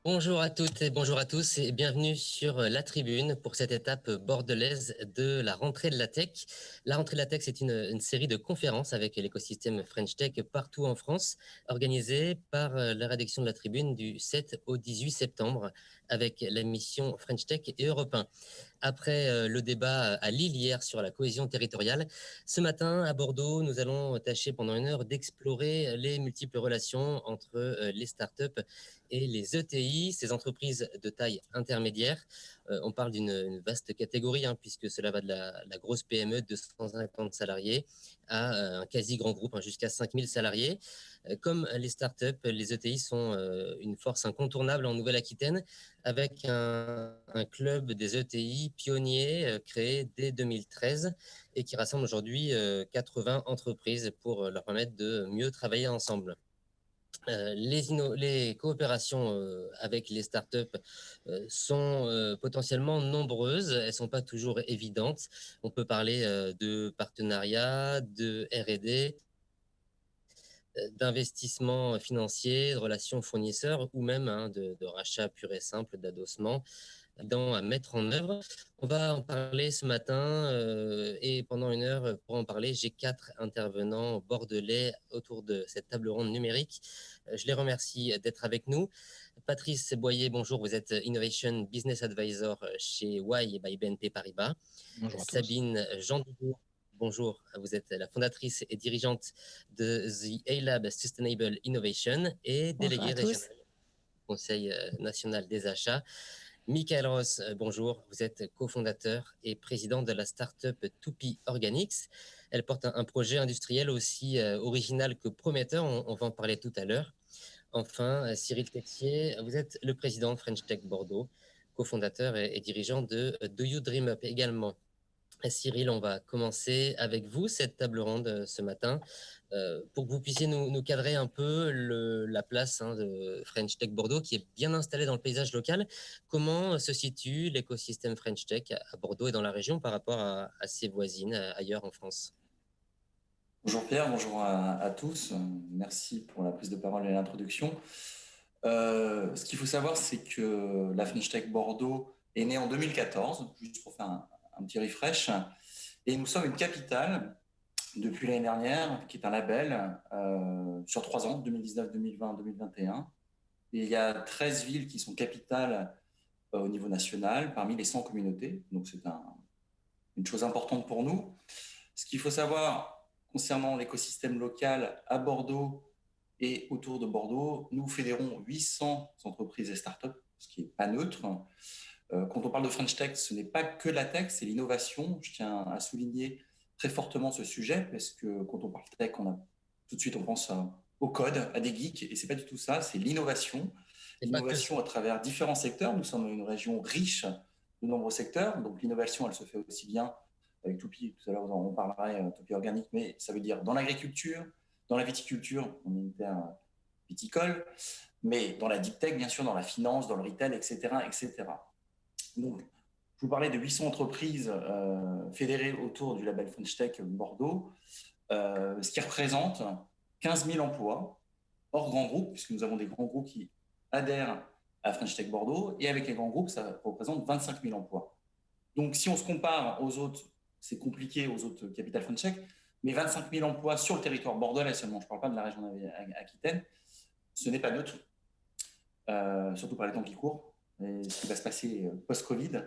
Bonjour à toutes et bonjour à tous et bienvenue sur la tribune pour cette étape bordelaise de la rentrée de la tech. La rentrée de la tech, c'est une série de conférences avec l'écosystème French Tech partout en France, organisée par la rédaction de la tribune du 7 au 18 septembre avec la mission French Tech et Europe 1. Après le débat à Lille hier sur la cohésion territoriale, ce matin à Bordeaux, nous allons tâcher pendant une heure d'explorer les multiples relations entre les startups et les ETI, ces entreprises de taille intermédiaire. On parle d'une vaste catégorie, hein, puisque cela va de la grosse PME de 150 salariés à un quasi grand groupe, hein, jusqu'à 5000 salariés. Comme les startups, les ETI sont une force incontournable en Nouvelle-Aquitaine, avec un club des ETI pionniers créé dès 2013 et qui rassemble aujourd'hui 80 entreprises pour leur permettre de mieux travailler ensemble. Les coopérations avec les startups sont potentiellement nombreuses. Elles ne sont pas toujours évidentes. On peut parler de partenariats, de R&D, d'investissement financier, de relations fournisseurs ou même de rachat pur et simple, d'adossement à mettre en œuvre. On va en parler ce matin et pendant une heure, pour en parler, j'ai 4 intervenants bordelais autour de cette table ronde numérique. Je les remercie d'être avec nous. Patrice Boyer, bonjour, vous êtes Innovation Business Advisor chez Y by BNP Paribas. Bonjour à tous. Sabine Jean, bonjour, vous êtes la fondatrice et dirigeante de The A-Lab Sustainable Innovation et Bonjour à déléguée tous. régionale au Conseil national des achats. Michael Ross, bonjour. Vous êtes cofondateur et président de la start-up Toupi Organics. Elle porte un projet industriel aussi original que prometteur. On va en parler tout à l'heure. Enfin, Cyril Texier, vous êtes le président de French Tech Bordeaux, cofondateur et dirigeant de Do You Dream Up également. Cyril, on va commencer avec vous cette table ronde ce matin pour que vous puissiez nous cadrer un peu la place de French Tech Bordeaux qui est bien installée dans le paysage local. Comment se situe l'écosystème French Tech à Bordeaux et dans la région par rapport à ses voisines ailleurs en France? Bonjour Pierre, bonjour à tous. Merci pour la prise de parole et l'introduction. Ce qu'il faut savoir, c'est que la French Tech Bordeaux est née en 2014, juste pour faire un petit refresh. Et nous sommes une capitale depuis l'année dernière, qui est un label sur 3 ans, 2019, 2020, 2021. Et il y a 13 villes qui sont capitales au niveau national, parmi les 100 communautés. Donc c'est une chose importante pour nous. Ce qu'il faut savoir concernant l'écosystème local à Bordeaux et autour de Bordeaux, nous fédérons 800 entreprises et startups, ce qui n'est pas neutre. Quand on parle de French Tech, ce n'est pas que la tech, c'est l'innovation. Je tiens à souligner très fortement ce sujet parce que quand on parle tech, tout de suite on pense au code, à des geeks, et c'est pas du tout ça. C'est l'innovation, Et pas que ça. l'innovation à travers différents secteurs. Nous sommes une région riche de nombreux secteurs, donc l'innovation, elle se fait aussi bien avec Toupi. Tout à l'heure, on parlerait Toupi organique, mais ça veut dire dans l'agriculture, dans la viticulture, on est une terre viticole, mais dans la deep tech, bien sûr, dans la finance, dans le retail, etc., etc. Donc, je vous parlais de 800 entreprises fédérées autour du label French Tech Bordeaux, ce qui représente 15 000 emplois, hors grands groupes, puisque nous avons des grands groupes qui adhèrent à French Tech Bordeaux, et avec les grands groupes, ça représente 25 000 emplois. Donc, si on se compare aux autres, c'est compliqué aux autres capitales French Tech, mais 25 000 emplois sur le territoire bordelais seulement, je ne parle pas de la région Aquitaine, ce n'est pas neutre, surtout par les temps qui courent, et ce qui va se passer post-Covid.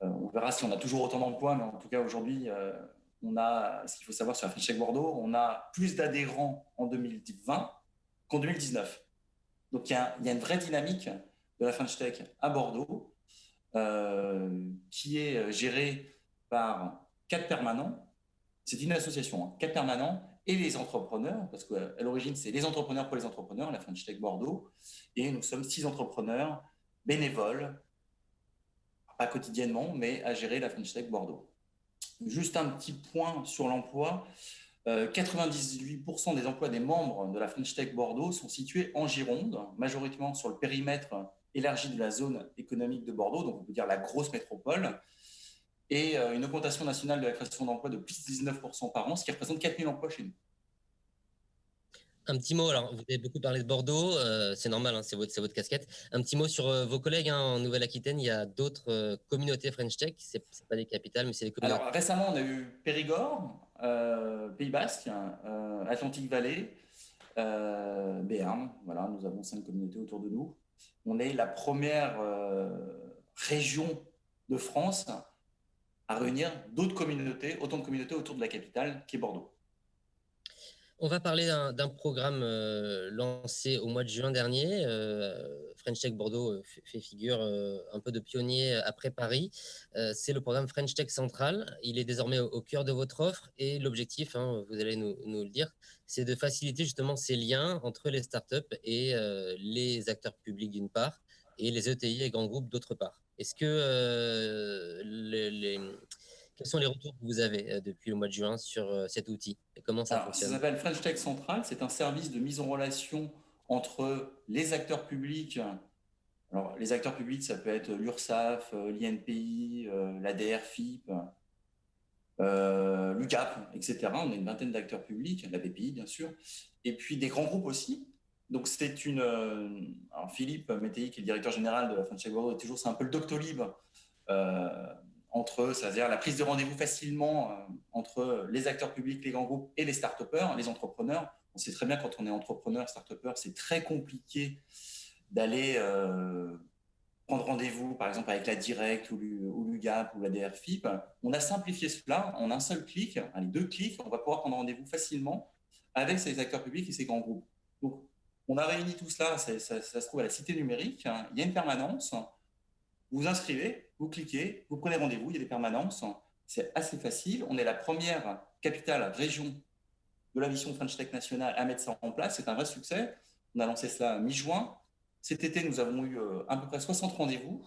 On verra si on a toujours autant d'emplois, mais en tout cas aujourd'hui, on a, ce qu'il faut savoir sur la French Tech Bordeaux, on a plus d'adhérents en 2020 qu'en 2019. Donc il y a une vraie dynamique de la French Tech à Bordeaux qui est gérée par 4 permanents. C'est une association, hein, 4 permanents et les entrepreneurs, parce qu'à l'origine, c'est les entrepreneurs pour les entrepreneurs, la French Tech Bordeaux. Et nous sommes 6 entrepreneurs bénévoles, pas quotidiennement, mais à gérer la French Tech Bordeaux. Juste un petit point sur l'emploi. 98% des emplois des membres de la French Tech Bordeaux sont situés en Gironde, majoritairement sur le périmètre élargi de la zone économique de Bordeaux, donc on peut dire la grosse métropole, et une augmentation nationale de la création d'emplois de plus de 19% par an, ce qui représente 4 000 emplois chez nous. Un petit mot, alors vous avez beaucoup parlé de Bordeaux, c'est normal, hein, c'est votre casquette. Un petit mot sur vos collègues hein, en Nouvelle-Aquitaine, il y a d'autres communautés French Tech, c'est pas des capitales, mais c'est des communautés. Alors récemment, on a eu Périgord, Pays Basque, Atlantique Valley, Béarn. Voilà, nous avons 5 communautés autour de nous. On est la première région de France à réunir d'autres communautés, autant de communautés autour de la capitale qui est Bordeaux. On va parler d'un programme lancé au mois de juin dernier. French Tech Bordeaux fait figure un peu de pionnier après Paris. C'est le programme French Tech Central. Il est désormais au cœur de votre offre et l'objectif, hein, vous allez nous le dire, c'est de faciliter justement ces liens entre les startups et les acteurs publics d'une part et les ETI et grands groupes d'autre part. Est-ce que quels sont les retours que vous avez depuis le mois de juin sur cet outil et comment ça Alors, ça fonctionne? s'appelle French Tech Central. C'est un service de mise en relation entre les acteurs publics. Alors, les acteurs publics, ça peut être l'URSSAF, l'INPI, la DRFIP, l'UCAP, etc. On a une vingtaine d'acteurs publics, la BPI, bien sûr. Et puis des grands groupes aussi. Donc, c'est une. Alors, Philippe Météi, qui est le directeur général de la French Tech Bordeaux, est toujours, c'est un peu le Doctolib euh, entre, c'est-à-dire la prise de rendez-vous facilement entre les acteurs publics, les grands groupes et les start-upers, les entrepreneurs. On sait très bien quand on est entrepreneur, start-upper, c'est très compliqué d'aller prendre rendez-vous, par exemple, avec la Direct ou l'UGAP ou la DRFIP. On a simplifié cela en un seul clic, allez, 2 clics, on va pouvoir prendre rendez-vous facilement avec ces acteurs publics et ces grands groupes. Donc, on a réuni tout cela, ça se trouve à la Cité numérique. Il y a une permanence, vous vous inscrivez, vous cliquez, vous prenez rendez-vous, il y a des permanences. C'est assez facile. On est la première capitale, région de la mission French Tech nationale à mettre ça en place. C'est un vrai succès. On a lancé cela mi-juin. Cet été, nous avons eu à peu près 60 rendez-vous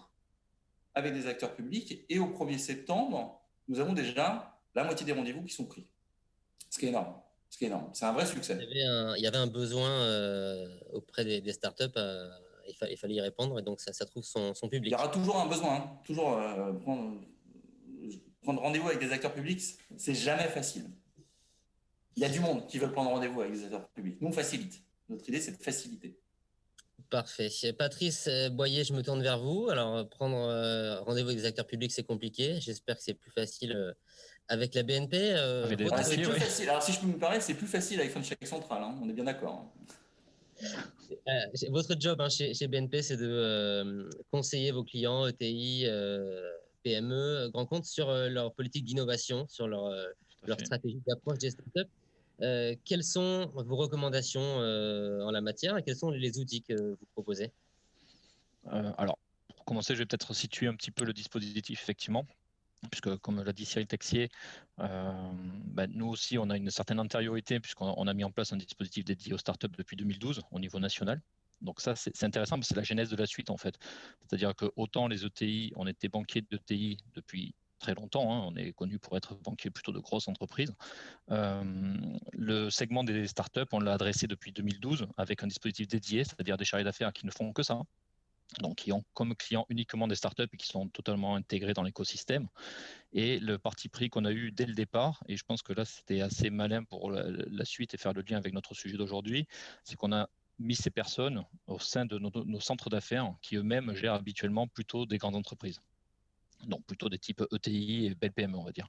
avec des acteurs publics. Et au 1er septembre, nous avons déjà la moitié des rendez-vous qui sont pris. Ce qui est énorme. Ce qui est énorme. C'est un vrai succès. Il y avait un besoin auprès des startups, il fallait y répondre, et donc ça trouve son Il y public. aura toujours un besoin. Hein. Toujours prendre rendez-vous avec des acteurs publics, c'est jamais facile. Il y a du monde qui veut prendre rendez-vous avec des acteurs publics. Nous, on facilite. Notre idée, c'est de faciliter. Parfait. Patrice Boyer, je me tourne vers vous. Alors, prendre rendez-vous avec des acteurs publics, c'est compliqué. J'espère que c'est plus facile avec la BNP. Avec des Votre C'est banquiers, plus oui. facile. Alors, si je peux me permettre, c'est plus facile avec French Tech Central. Hein. On est bien d'accord. Hein. votre job hein, chez BNP, c'est de conseiller vos clients ETI, PME, grands comptes sur leur politique d'innovation, sur leur stratégie d'approche des startups. Quelles sont vos recommandations en la matière et quels sont les outils que vous proposez? Alors, pour commencer, je vais peut-être situer un petit peu le dispositif, effectivement, puisque, comme l'a dit Cyril Texier, nous aussi, on a une certaine antériorité, puisqu'on a mis en place un dispositif dédié aux startups depuis 2012 au niveau national. Donc ça, c'est intéressant, parce que c'est la genèse de la suite, en fait. C'est-à-dire que autant les ETI, on était banquier d'ETI depuis très longtemps, hein, on est connu pour être banquier plutôt de grosses entreprises. Le segment des startups, on l'a adressé depuis 2012 avec un dispositif dédié, c'est-à-dire des chargés d'affaires qui ne font que ça, donc qui ont comme clients uniquement des startups et qui sont totalement intégrés dans l'écosystème. Et le parti pris qu'on a eu dès le départ, et je pense que là c'était assez malin pour la suite et faire le lien avec notre sujet d'aujourd'hui, c'est qu'on a mis ces personnes au sein de nos centres d'affaires qui eux-mêmes gèrent habituellement plutôt des grandes entreprises. Donc plutôt des types ETI et belles PME, on va dire.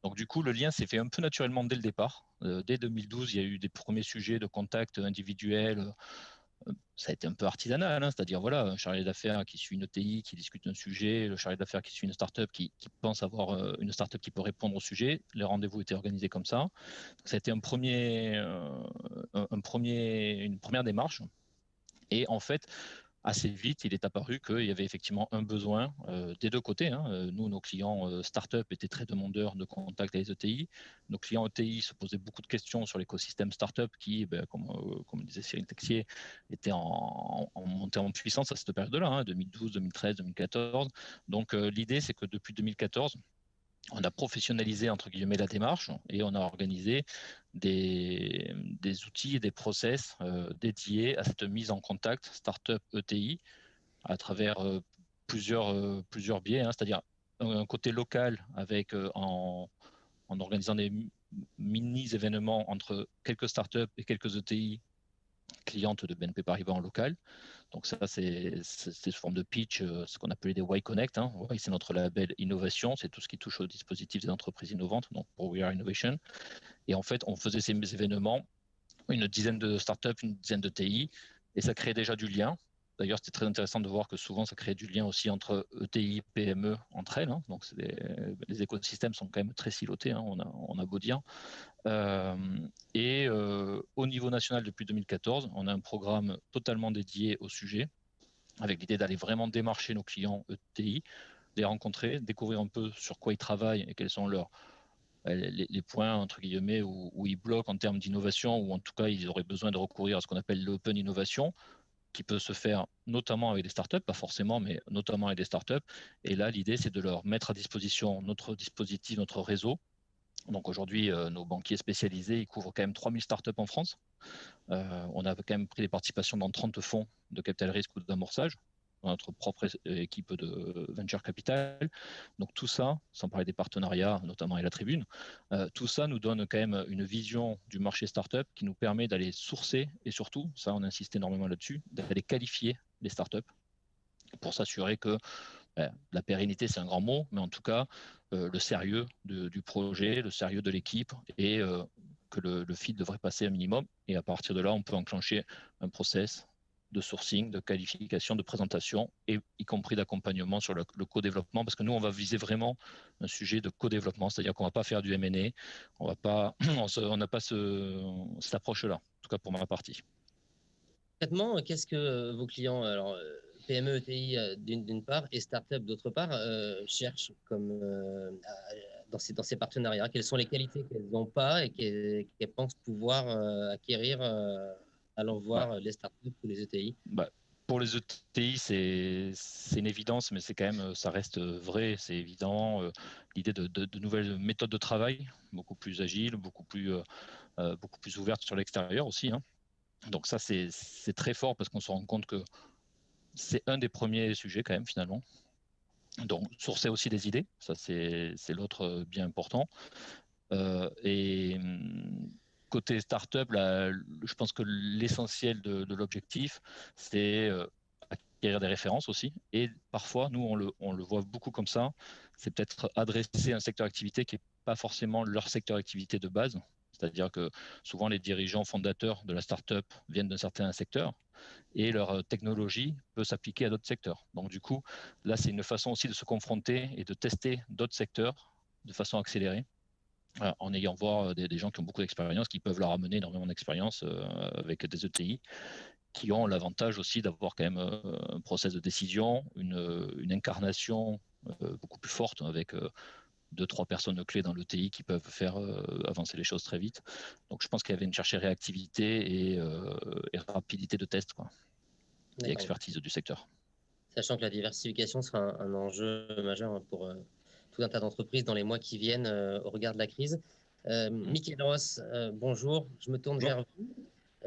Donc du coup, le lien s'est fait un peu naturellement dès le départ. Dès 2012, il y a eu des premiers sujets de contact individuel. Ça a été un peu artisanal, hein, c'est-à-dire voilà, un chargé d'affaires qui suit une ETI, qui discute un sujet, le chargé d'affaires qui suit une startup, qui pense avoir une startup qui peut répondre au sujet. Les rendez-vous étaient organisés comme ça. Donc, ça a été une première démarche. Et en fait, assez vite, il est apparu qu'il y avait effectivement un besoin des deux côtés. Hein. Nous, nos clients start-up étaient très demandeurs de contact avec les ETI. Nos clients ETI se posaient beaucoup de questions sur l'écosystème start-up qui, comme disait Cyril Texier, était en montée en puissance à cette période-là, hein, 2012, 2013, 2014. Donc l'idée, c'est que depuis 2014, on a professionnalisé entre guillemets la démarche et on a organisé des outils et des process dédiés à cette mise en contact startup ETI à travers plusieurs biais, hein, c'est-à-dire un côté local avec en organisant des mini événements entre quelques startups et quelques ETI cliente de BNP Paribas en local. Donc ça, c'est sous forme de pitch, ce qu'on appelait des Y Connect. Hein. Y, c'est notre label innovation, c'est tout ce qui touche aux dispositifs des entreprises innovantes, donc pour We Are Innovation. Et en fait, on faisait ces événements, une dizaine de startups, une dizaine de TI, et ça créait déjà du lien. D'ailleurs, c'était très intéressant de voir que souvent, ça crée du lien aussi entre ETI, PME, entre elles. Hein. Donc, les écosystèmes sont quand même très silotés, hein, on a beau dire. Au niveau national, depuis 2014, on a un programme totalement dédié au sujet, avec l'idée d'aller vraiment démarcher nos clients ETI, les rencontrer, découvrir un peu sur quoi ils travaillent et quels sont les points entre guillemets où ils bloquent en termes d'innovation, ou en tout cas ils auraient besoin de recourir à ce qu'on appelle l'open innovation, qui peut se faire notamment avec des startups, pas forcément, mais notamment avec des startups. Et là, l'idée, c'est de leur mettre à disposition notre dispositif, notre réseau. Donc aujourd'hui, nos banquiers spécialisés, ils couvrent quand même 3000 startups en France. On a quand même pris des participations dans 30 fonds de capital risque ou d'amorçage, dans notre propre équipe de venture capital. Donc tout ça, sans parler des partenariats, notamment avec la Tribune, tout ça nous donne quand même une vision du marché startup qui nous permet d'aller sourcer, et surtout, ça on insiste énormément là-dessus, d'aller qualifier les startups pour s'assurer que la pérennité, c'est un grand mot, mais en tout cas, le sérieux du projet, le sérieux de l'équipe, et que le feed devrait passer un minimum. Et à partir de là, on peut enclencher un process de sourcing, de qualification, de présentation, et y compris d'accompagnement sur le co-développement, parce que nous, on va viser vraiment un sujet de co-développement, c'est-à-dire qu'on ne va pas faire du M&A, on n'a pas cette approche-là, en tout cas pour ma partie. Concrètement, qu'est-ce que vos clients, alors PME, ETI d'une part et start-up d'autre part, cherchent comme, dans ces partenariats? Quelles sont les qualités qu'elles n'ont pas et qu'elles pensent pouvoir acquérir allant voir les start-up ou les ETI? Pour les ETI, c'est une évidence, mais c'est quand même, ça reste vrai, c'est évident. L'idée de nouvelles méthodes de travail, beaucoup plus agiles, beaucoup plus ouvertes sur l'extérieur aussi. Hein. Donc ça, c'est très fort parce qu'on se rend compte que c'est un des premiers sujets quand même finalement. Donc sourcer aussi des idées, ça c'est l'autre bien important. Et côté startup, là, je pense que l'essentiel de l'objectif, c'est acquérir des références aussi. Et parfois, nous, on le voit beaucoup comme ça. C'est peut-être adresser un secteur d'activité qui n'est pas forcément leur secteur d'activité de base. C'est-à-dire que souvent, les dirigeants fondateurs de la startup viennent d'un certain secteur et leur technologie peut s'appliquer à d'autres secteurs. Donc, du coup, là, c'est une façon aussi de se confronter et de tester d'autres secteurs de façon accélérée, en ayant voir des gens qui ont beaucoup d'expérience, qui peuvent leur amener énormément d'expérience avec des ETI, qui ont l'avantage aussi d'avoir quand même un process de décision, une incarnation beaucoup plus forte, avec 2-3 personnes clés dans l'ETI qui peuvent faire avancer les choses très vite. Donc je pense qu'il y avait une cherchée réactivité et rapidité de test, quoi, et expertise du secteur. Sachant que la diversification sera un enjeu majeur pour tout un tas d'entreprises dans les mois qui viennent au regard de la crise. Michael Ross, bonjour, je me tourne vers vous.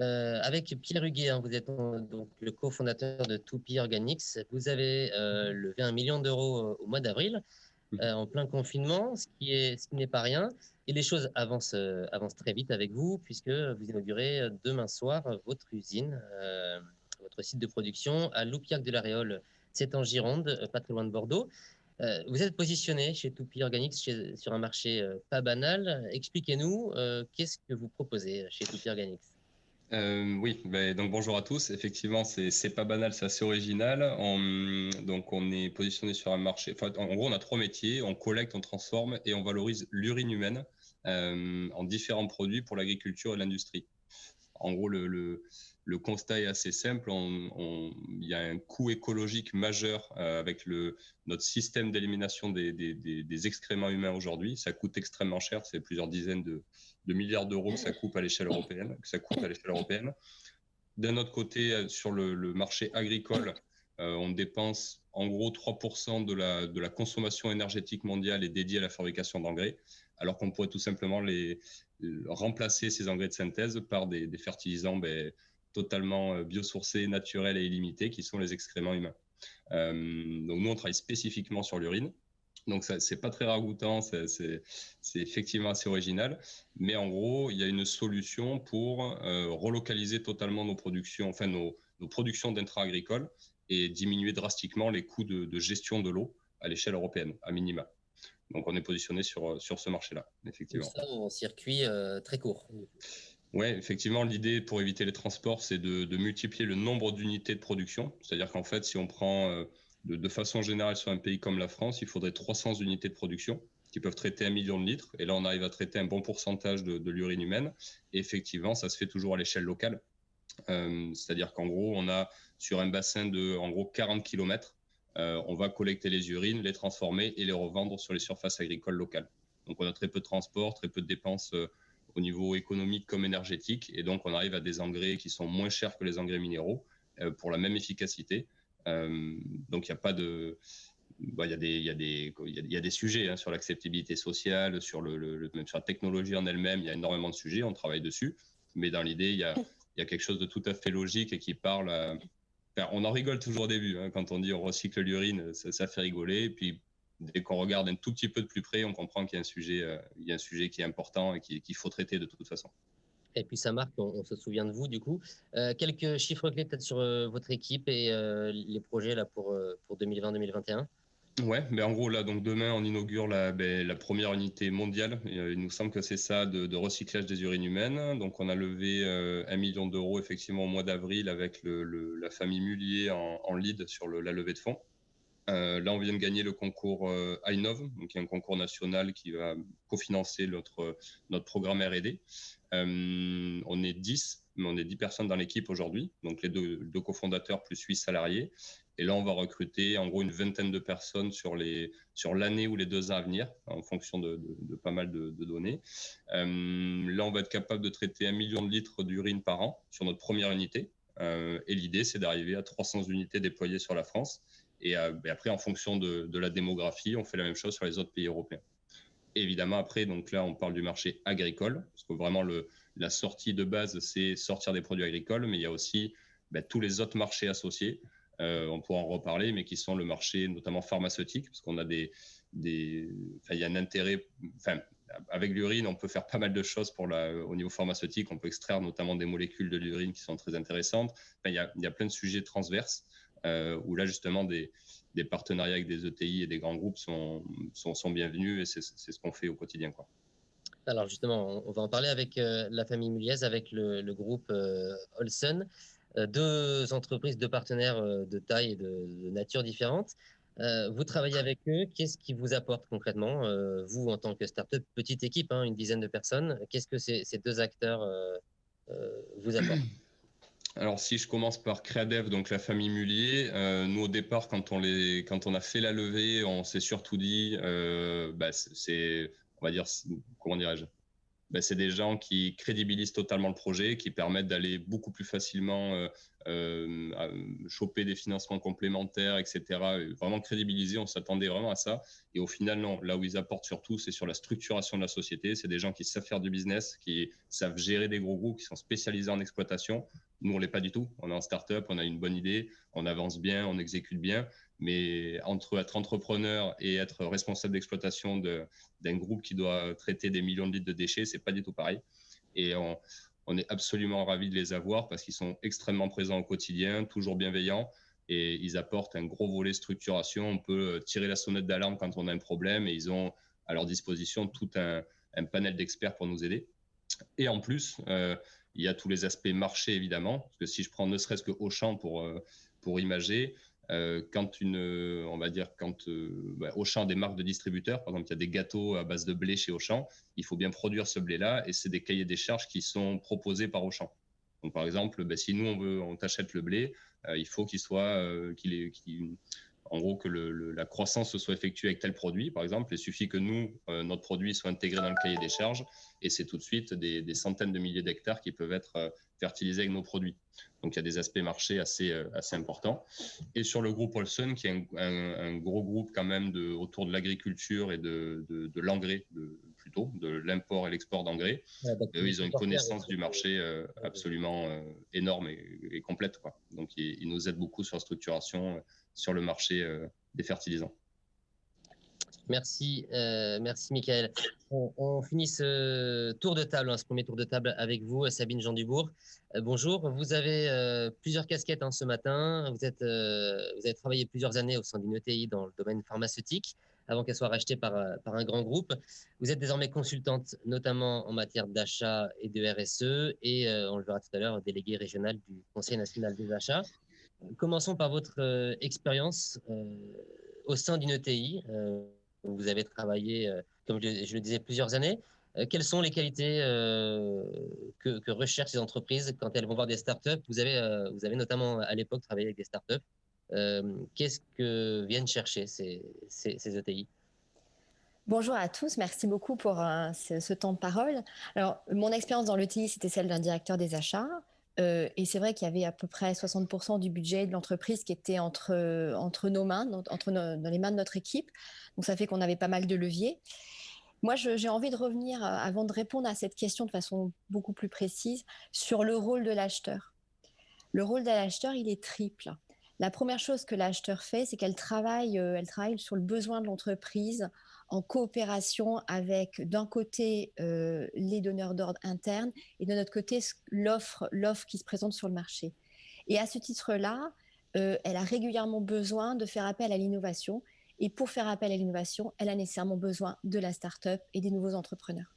Avec Pierre Huguet, hein, vous êtes donc le cofondateur de 2P Organics. Vous avez levé 1 million d'euros au mois d'avril, en plein confinement, ce qui n'est pas rien. Et les choses avancent très vite avec vous, puisque vous inaugurez demain soir votre usine, votre site de production à Loupiac de la Réole. C'est en Gironde, pas très loin de Bordeaux. Vous êtes positionné chez 2P Organics sur un marché pas banal. Expliquez-nous, qu'est-ce que vous proposez chez 2P Organics? Oui, donc bonjour à tous. Effectivement, c'est pas banal, c'est assez original. Donc on est positionné sur un marché. Enfin, en gros, on a 3 métiers. On collecte, on transforme et on valorise l'urine humaine en différents produits pour l'agriculture et l'industrie. En gros, le constat est assez simple. Il y a un coût écologique majeur avec notre système d'élimination des excréments humains aujourd'hui. Ça coûte extrêmement cher. C'est plusieurs dizaines de milliards d'euros que ça coûte à l'échelle européenne. D'un autre côté, sur le marché agricole, on dépense en gros 3% de la consommation énergétique mondiale est dédiée à la fabrication d'engrais, alors qu'on pourrait tout simplement remplacer ces engrais de synthèse par des fertilisants totalement biosourcés, naturels et illimités, qui sont les excréments humains. Donc nous, on travaille spécifiquement sur l'urine. Donc, c'est pas très ragoûtant, c'est effectivement assez original. Mais en gros, il y a une solution pour relocaliser totalement nos productions, enfin nos productions d'intrants agricoles et diminuer drastiquement les coûts de gestion de l'eau à l'échelle européenne, à minima. Donc, on est positionné sur ce marché-là, effectivement. Tout ça en circuit très court. Oui, effectivement, l'idée pour éviter les transports, c'est de multiplier le nombre d'unités de production. C'est-à-dire qu'en fait, si on prend de façon générale sur un pays comme la France, il faudrait 300 unités de production qui peuvent traiter 1 million de litres. Et là, on arrive à traiter un bon pourcentage de l'urine humaine. Et effectivement, ça se fait toujours à l'échelle locale. C'est-à-dire qu'en gros, on a sur un bassin de en gros 40 km, on va collecter les urines, les transformer et les revendre sur les surfaces agricoles locales. Donc, on a très peu de transport, très peu de dépenses au niveau économique comme énergétique. Et donc, on arrive à des engrais qui sont moins chers que les engrais minéraux pour la même efficacité. Donc, il n'y a pas de... Il y a des sujets sur l'acceptabilité sociale, même sur la technologie en elle-même, il y a énormément de sujets, on travaille dessus. Mais dans l'idée, il y a quelque chose de tout à fait logique et qui parle à... Enfin, on en rigole toujours au début, quand on dit on recycle l'urine, ça fait rigoler. Et puis, dès qu'on regarde un tout petit peu de plus près, on comprend qu'il y a un sujet qui est important et qu'il faut traiter de toute façon. Et puis ça marque, on se souvient de vous du coup. Quelques chiffres clés peut-être sur votre équipe et les projets là pour 2020-2021. Ouais, mais en gros là, donc demain on inaugure la première unité mondiale. Il nous semble que c'est ça de recyclage des urines humaines. Donc on a levé 1 million d'euros effectivement au mois d'avril avec la famille Mullier en lead sur la levée de fonds. Là, on vient de gagner le concours INNOV, donc il y a un concours national qui va cofinancer notre programme R&D. On est 10, mais on est 10 personnes dans l'équipe aujourd'hui, donc les deux cofondateurs plus 8 salariés. Et là, on va recruter en gros une vingtaine de personnes sur l'année ou les 2 ans à venir, en fonction de pas mal de données. Là, on va être capable de traiter 1 million de litres d'urine par an sur notre première unité. Et l'idée, c'est d'arriver à 300 unités déployées sur la France. Et après, en fonction de la démographie, on fait la même chose sur les autres pays européens. Et évidemment, après, donc là, on parle du marché agricole, parce que vraiment, la sortie de base, c'est sortir des produits agricoles, mais il y a aussi tous les autres marchés associés. On pourra en reparler, mais qui sont le marché notamment pharmaceutique, parce qu'on a il y a un intérêt... Avec l'urine, on peut faire pas mal de choses au niveau pharmaceutique. On peut extraire notamment des molécules de l'urine qui sont très intéressantes. Il y a plein de sujets transverses où là, justement, des partenariats avec des ETI et des grands groupes sont bienvenus et c'est ce qu'on fait au quotidien, quoi. Alors justement, on va en parler avec la famille Mulliez, avec le groupe Olsen, 2 entreprises, 2 partenaires de taille et de nature différentes. Vous travaillez avec eux, qu'est-ce qui vous apporte concrètement, vous en tant que start-up, petite équipe, une dizaine de personnes, qu'est-ce que ces 2 acteurs vous apportent? Alors, si je commence par Creadev, donc la famille Mullier, nous au départ, quand on a fait la levée, on s'est surtout dit, on va dire, comment dirais-je, c'est des gens qui crédibilisent totalement le projet, qui permettent d'aller beaucoup plus facilement choper des financements complémentaires, etc. Vraiment crédibiliser, on s'attendait vraiment à ça. Et au final, non. Là où ils apportent surtout, c'est sur la structuration de la société. C'est des gens qui savent faire du business, qui savent gérer des gros groupes, qui sont spécialisés en exploitation. Nous, on ne l'est pas du tout. On est en start-up, on a une bonne idée, on avance bien, on exécute bien. Mais entre être entrepreneur et être responsable d'exploitation d'un groupe qui doit traiter des millions de litres de déchets, c'est pas du tout pareil. Et on est absolument ravis de les avoir parce qu'ils sont extrêmement présents au quotidien, toujours bienveillants et ils apportent un gros volet structuration. On peut tirer la sonnette d'alarme quand on a un problème et ils ont à leur disposition tout un panel d'experts pour nous aider. Et en plus, il y a tous les aspects marché évidemment, parce que si je prends ne serait-ce que Auchan pour imager, quand Auchan a des marques de distributeurs, par exemple, il y a des gâteaux à base de blé chez Auchan, il faut bien produire ce blé-là et c'est des cahiers des charges qui sont proposés par Auchan. Donc, par exemple, si nous, on t'achète le blé, il faut en gros, que la croissance se soit effectuée avec tel produit, par exemple. Il suffit que nous, notre produit soit intégré dans le cahier des charges et c'est tout de suite des centaines de milliers d'hectares qui peuvent être fertilisés avec nos produits. Donc, il y a des aspects marchés assez importants. Et sur le groupe Olsen, qui est un gros groupe quand même autour de l'agriculture et de l'engrais, plutôt, de l'import et l'export d'engrais. Eux, ils ont une connaissance du marché absolument énorme et complète, quoi. Donc, ils nous aident beaucoup sur la structuration, sur le marché des fertilisants. Merci Michael. On finit ce tour de table, ce premier tour de table avec vous, Sabine Jean-Dubourg. Bonjour, vous avez plusieurs casquettes ce matin. Vous avez travaillé plusieurs années au sein d'une ETI dans le domaine pharmaceutique avant qu'elle soit rachetée par un grand groupe. Vous êtes désormais consultante, notamment en matière d'achat et de RSE, et on le verra tout à l'heure, déléguée régionale du Conseil national des achats. Commençons par votre expérience au sein d'une ETI. Vous avez travaillé, comme je le disais, plusieurs années. Quelles sont les qualités que recherchent ces entreprises quand elles vont voir des startups? Vous avez notamment à l'époque travaillé avec des startups. Qu'est-ce que viennent chercher ces ETI? Bonjour à tous, merci beaucoup pour ce temps de parole. Alors, mon expérience dans l'ETI, c'était celle d'un directeur des achats. Et c'est vrai qu'il y avait à peu près 60% du budget de l'entreprise qui était entre nos mains, dans les mains de notre équipe. Donc, ça fait qu'on avait pas mal de leviers. Moi, j'ai envie de revenir, avant de répondre à cette question de façon beaucoup plus précise, sur le rôle de l'acheteur. Le rôle de l'acheteur, il est triple. La première chose que l'acheteur fait, c'est qu'elle travaille sur le besoin de l'entreprise en coopération avec, d'un côté, les donneurs d'ordre internes et de notre côté, l'offre qui se présente sur le marché. Et à ce titre-là, elle a régulièrement besoin de faire appel à l'innovation. Et pour faire appel à l'innovation, elle a nécessairement besoin de la start-up et des nouveaux entrepreneurs.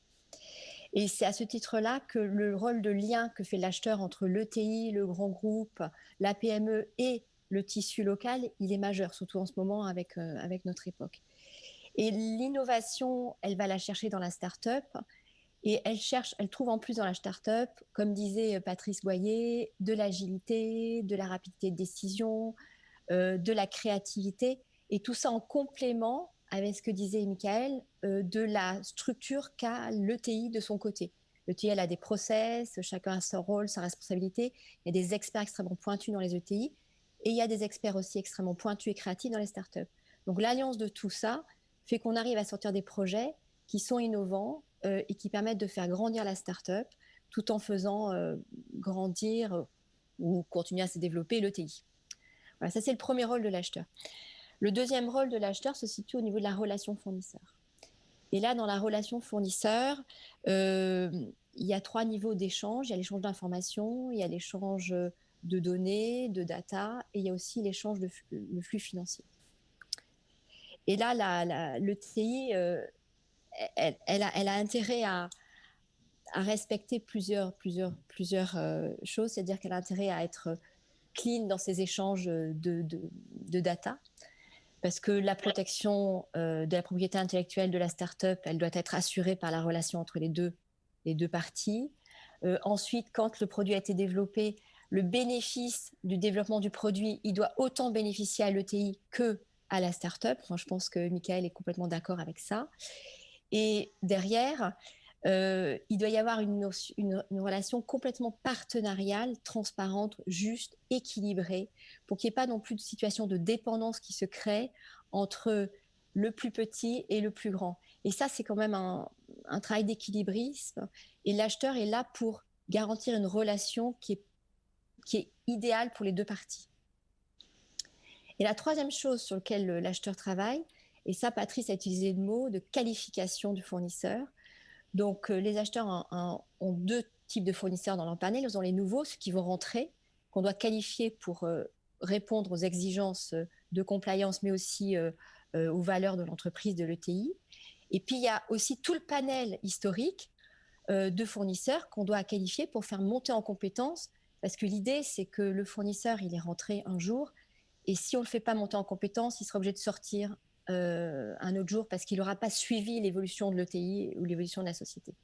Et c'est à ce titre-là que le rôle de lien que fait l'acheteur entre l'ETI, le grand groupe, la PME et le tissu local, il est majeur, surtout en ce moment avec notre époque. Et l'innovation, elle va la chercher dans la start-up et elle trouve en plus dans la start-up, comme disait Patrice Goyer, de l'agilité, de la rapidité de décision, de la créativité, et tout ça en complément avec ce que disait Michael, de la structure qu'a l'ETI de son côté. L'ETI, elle a des process, chacun a son rôle, sa responsabilité. Il y a des experts extrêmement pointus dans les ETI et il y a des experts aussi extrêmement pointus et créatifs dans les startups. Donc l'alliance de tout ça fait qu'on arrive à sortir des projets qui sont innovants et qui permettent de faire grandir la startup tout en faisant grandir ou continuer à se développer l'ETI. Voilà, ça c'est le premier rôle de l'acheteur. Le deuxième rôle de l'acheteur se situe au niveau de la relation fournisseur. Et là, dans la relation fournisseur, il y a 3 niveaux d'échange. Il y a l'échange d'informations, il y a l'échange de données, de data, et il y a aussi l'échange de le flux financier. Et là, l'ETI, elle a intérêt à respecter plusieurs choses, c'est-à-dire qu'elle a intérêt à être clean dans ses échanges de data, parce que la protection de la propriété intellectuelle de la start-up, elle doit être assurée par la relation entre les deux parties. Ensuite, quand le produit a été développé, le bénéfice du développement du produit, il doit autant bénéficier à l'ETI que à la start-up. Enfin, je pense que Michael est complètement d'accord avec ça. Et derrière, il doit y avoir une relation complètement partenariale, transparente, juste, équilibrée, pour qu'il n'y ait pas non plus de situation de dépendance qui se crée entre le plus petit et le plus grand. Et ça, c'est quand même un travail d'équilibrisme. Et l'acheteur est là pour garantir une relation qui est idéale pour les deux parties. Et la troisième chose sur laquelle l'acheteur travaille, et ça, Patrice a utilisé le mot de qualification du fournisseur. Donc, les acheteurs ont 2 types de fournisseurs dans leur panel. Ils ont les nouveaux, ceux qui vont rentrer, qu'on doit qualifier pour répondre aux exigences de compliance, mais aussi aux valeurs de l'entreprise, de l'ETI. Et puis, il y a aussi tout le panel historique de fournisseurs qu'on doit qualifier pour faire monter en compétences, parce que l'idée, c'est que le fournisseur, il est rentré un jour, et si on ne le fait pas monter en compétences, il sera obligé de sortir un autre jour parce qu'il n'aura pas suivi l'évolution de l'ETI ou l'évolution de la société.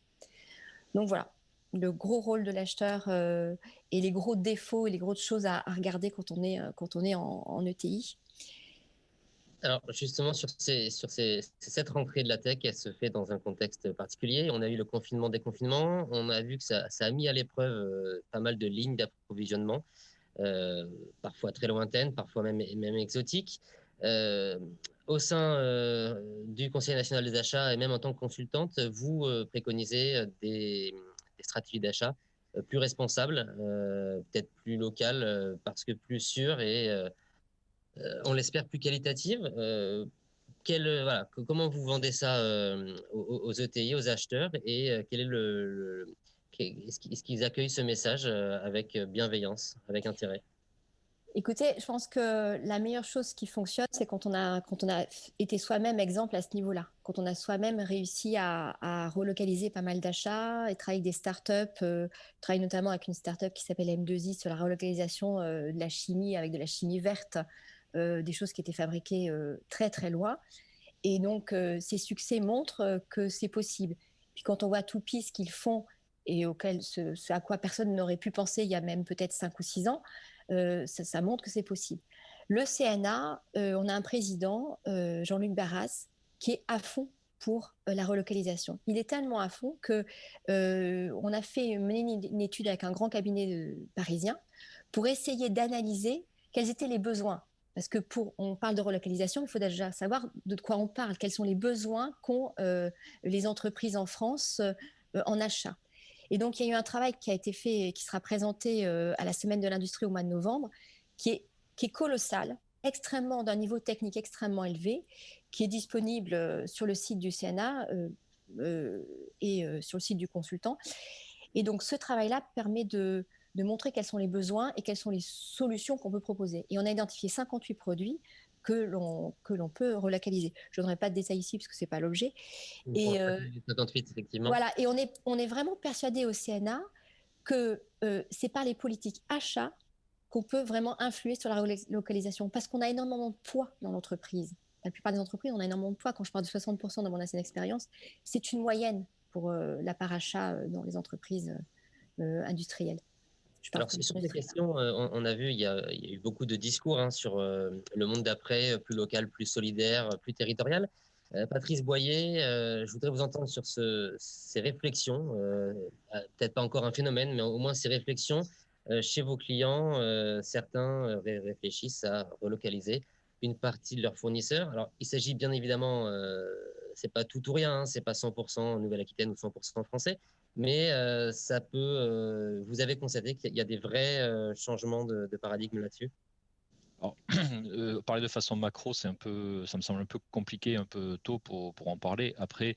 Donc voilà, le gros rôle de l'acheteur et les gros défauts et les grosses choses à regarder quand on est en ETI. Alors justement, sur cette rentrée de la tech, elle se fait dans un contexte particulier. On a eu le confinement, déconfinement. On a vu que ça a mis à l'épreuve pas mal de lignes d'approvisionnement, parfois très lointaines, parfois même exotiques. Au sein du Conseil national des achats et même en tant que consultante, vous préconisez des stratégies d'achat plus responsables, peut-être plus locales parce que plus sûres et on l'espère plus qualitatives. voilà, comment vous vendez ça aux ETI, aux acheteurs, et quel est est-ce qu'ils accueillent ce message avec bienveillance, avec intérêt? Écoutez, je pense que la meilleure chose qui fonctionne, c'est quand on a été soi-même exemple à ce niveau-là, quand on a soi-même réussi à relocaliser pas mal d'achats et travailler avec des startups. Travaille notamment avec une startup qui s'appelle M2I sur la relocalisation de la chimie avec de la chimie verte, des choses qui étaient fabriquées très très loin. Et donc, ces succès montrent que c'est possible. Puis quand on voit Toupie, ce qu'ils font et ce à quoi personne n'aurait pu penser il y a même peut-être 5 ou 6 ans, ça montre que c'est possible. Le CNA, on a un président, Jean-Luc Barras, qui est à fond pour la relocalisation. Il est tellement à fond que on a mené une étude avec un grand cabinet parisien pour essayer d'analyser quels étaient les besoins. Parce que on parle de relocalisation, il faut déjà savoir de quoi on parle, quels sont les besoins qu'ont les entreprises en France en achat. Et donc, il y a eu un travail qui a été fait, qui sera présenté à la Semaine de l'Industrie au mois de novembre, qui est colossal, d'un niveau technique extrêmement élevé, qui est disponible sur le site du CNA et sur le site du consultant. Et donc, ce travail-là permet de montrer quels sont les besoins et quelles sont les solutions qu'on peut proposer. Et on a identifié 58 produits que l'on peut relocaliser. Je ne donnerai pas de détails ici parce que ce n'est pas l'objet. Et 58, effectivement. Voilà, et on est vraiment persuadé au CNA que c'est par les politiques achats qu'on peut vraiment influer sur la relocalisation, parce qu'on a énormément de poids dans l'entreprise. La plupart des entreprises, on a énormément de poids. Quand je parle de 60% dans mon ancienne expérience, c'est une moyenne pour la part achat dans les entreprises industrielles. Alors, sur ces questions, on a vu, il y a eu beaucoup de discours sur le monde d'après, plus local, plus solidaire, plus territorial. Patrice Boyer, je voudrais vous entendre sur ces réflexions, peut-être pas encore un phénomène, mais au moins ces réflexions chez vos clients. Certains réfléchissent à relocaliser une partie de leurs fournisseurs. Alors, il s'agit bien évidemment, c'est pas tout ou rien, c'est pas 100% Nouvelle-Aquitaine ou 100% français, mais ça peut. Vous avez constaté qu'il y a des vrais changements de paradigme là-dessus? Alors, parler de façon macro, ça me semble un peu compliqué, un peu tôt pour en parler. Après,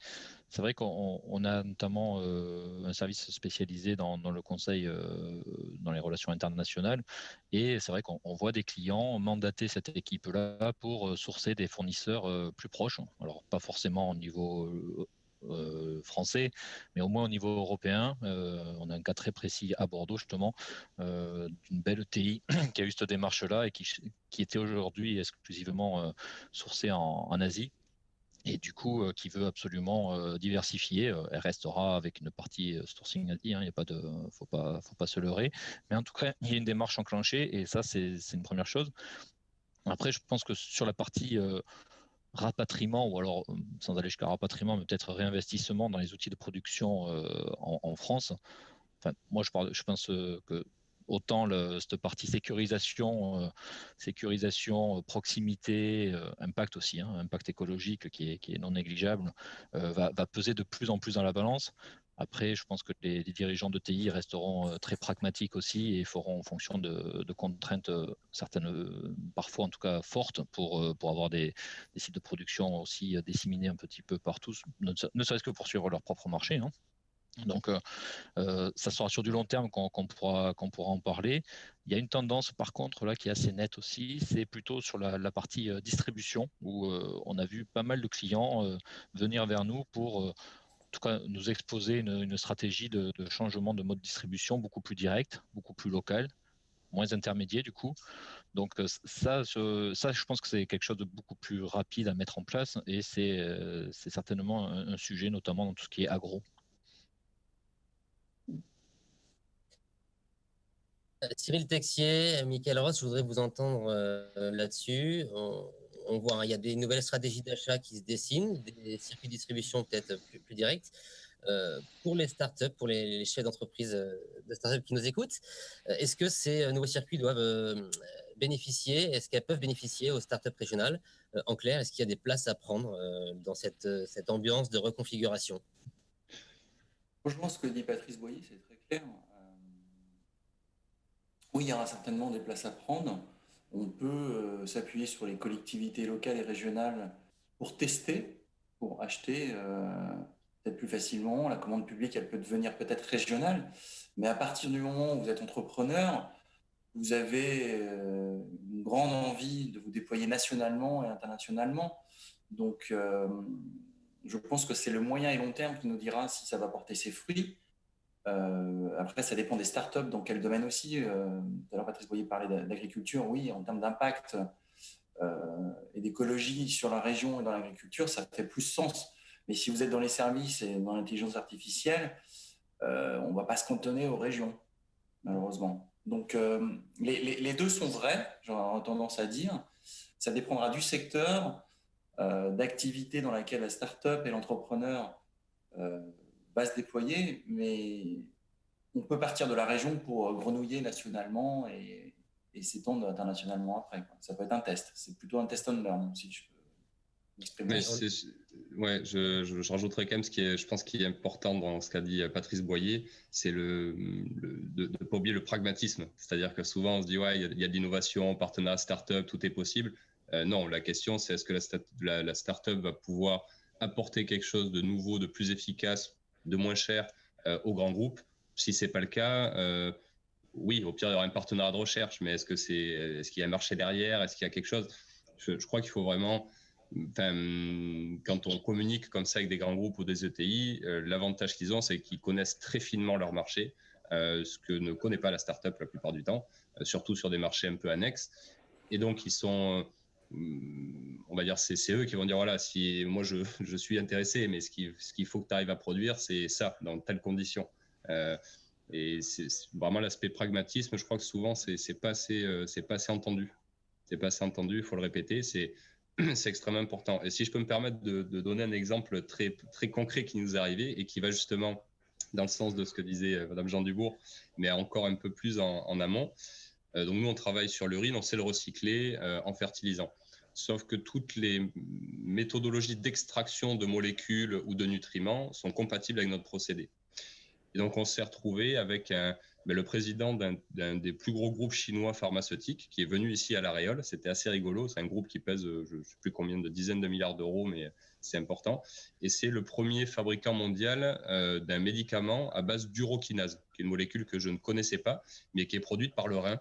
c'est vrai qu'on a notamment un service spécialisé dans le conseil, dans les relations internationales, et c'est vrai qu'on voit des clients mandater cette équipe-là pour sourcer des fournisseurs plus proches. Alors, pas forcément au niveau français, mais au moins au niveau européen. On a un cas très précis à Bordeaux, justement, d'une belle ETI qui a eu cette démarche-là et qui était aujourd'hui exclusivement sourcée en Asie. Et du coup, qui veut absolument diversifier. Elle restera avec une partie sourcing Asie, il y a pas de, faut pas se leurrer. Mais en tout cas, il y a une démarche enclenchée et ça, c'est une première chose. Après, je pense que sur la partie rapatriement, ou alors sans aller jusqu'à rapatriement, mais peut-être réinvestissement dans les outils de production en France. Enfin, moi, je pense que autant cette partie sécurisation, proximité, impact aussi, impact écologique qui est non négligeable, va peser de plus en plus dans la balance. Après, je pense que les dirigeants de TI resteront très pragmatiques aussi et feront en fonction de contraintes certaines, parfois en tout cas fortes, pour avoir des sites de production aussi disséminés un petit peu partout, ne serait-ce que pour suivre leur propre marché. Donc, ça sera sur du long terme qu'on pourra en parler. Il y a une tendance, par contre, là, qui est assez nette aussi, c'est plutôt sur la partie distribution, où on a vu pas mal de clients venir vers nous pour en tout cas nous exposer une stratégie de changement de mode de distribution beaucoup plus direct, beaucoup plus local, moins intermédiaire du coup. Donc ça, je pense que c'est quelque chose de beaucoup plus rapide à mettre en place et c'est certainement un sujet, notamment dans tout ce qui est agro. Cyril Texier, Michael Ross, je voudrais vous entendre là-dessus. On voit, il y a des nouvelles stratégies d'achat qui se dessinent, des circuits de distribution peut-être plus directs. Pour les startups, pour les chefs d'entreprise de startups qui nous écoutent, est-ce que ces nouveaux circuits doivent bénéficier, est-ce qu'elles peuvent bénéficier aux startups régionales? En clair, est-ce qu'il y a des places à prendre dans cette ambiance de reconfiguration? Je pense que dit Patrice Boyer, c'est très clair. Oui, il y aura certainement des places à prendre. On peut s'appuyer sur les collectivités locales et régionales pour tester, pour acheter peut-être plus facilement. La commande publique, elle peut devenir peut-être régionale, mais à partir du moment où vous êtes entrepreneur, vous avez une grande envie de vous déployer nationalement et internationalement. Donc, je pense que c'est le moyen et long terme qui nous dira si ça va porter ses fruits. Après, ça dépend des startups, dans quel domaine aussi. Tout à l'heure, Patrice Boyer parlait d'agriculture. Oui, en termes d'impact et d'écologie sur la région et dans l'agriculture, ça fait plus sens. Mais si vous êtes dans les services et dans l'intelligence artificielle, on ne va pas se cantonner aux régions, malheureusement. Donc, les deux sont vrais, j'aurais tendance à dire. Ça dépendra du secteur, d'activité dans laquelle la start-up et l'entrepreneur va se déployer, mais on peut partir de la région pour grenouiller nationalement et s'étendre internationalement après, quoi. Ça peut être un test. C'est plutôt un test and learn, si je peux m'exprimer. Ouais, je rajouterais quand même ce qui est, je pense, qui est important dans ce qu'a dit Patrice Boyer, c'est de ne pas oublier le pragmatisme. C'est-à-dire que souvent on se dit ouais, il y a de l'innovation, partenariat, start-up, tout est possible. Non, la question c'est est-ce que la start-up va pouvoir apporter quelque chose de nouveau, de plus efficace, de moins cher au grand groupe. Si c'est pas le cas, oui, au pire il y aura un partenariat de recherche, mais est-ce qu'il y a un marché derrière, est-ce qu'il y a quelque chose? Je crois qu'il faut vraiment. Enfin, quand on communique comme ça avec des grands groupes ou des ETI, l'avantage qu'ils ont, c'est qu'ils connaissent très finement leur marché, ce que ne connaît pas la start-up la plupart du temps, surtout sur des marchés un peu annexes. Et donc, ils sont, on va dire, c'est eux qui vont dire, voilà, si moi je suis intéressé, mais ce qu'il faut que tu arrives à produire, c'est ça, dans telles conditions. Et c'est vraiment l'aspect pragmatisme, je crois que souvent, c'est pas assez entendu. C'est pas assez entendu, il faut le répéter, c'est extrêmement important. Et si je peux me permettre de donner un exemple très, très concret qui nous est arrivé et qui va justement dans le sens de ce que disait Madame Jean Dubourg, mais encore un peu plus en amont. Donc nous, on travaille sur l'urine, on sait le recycler en fertilisant. Sauf que toutes les méthodologies d'extraction de molécules ou de nutriments sont compatibles avec notre procédé. Et donc, on s'est retrouvé avec le président d'un des plus gros groupes chinois pharmaceutiques qui est venu ici à La Réole. C'était assez rigolo. C'est un groupe qui pèse, je ne sais plus combien de dizaines de milliards d'euros, mais c'est important. Et c'est le premier fabricant mondial d'un médicament à base d'urokinase, qui est une molécule que je ne connaissais pas, mais qui est produite par le rein.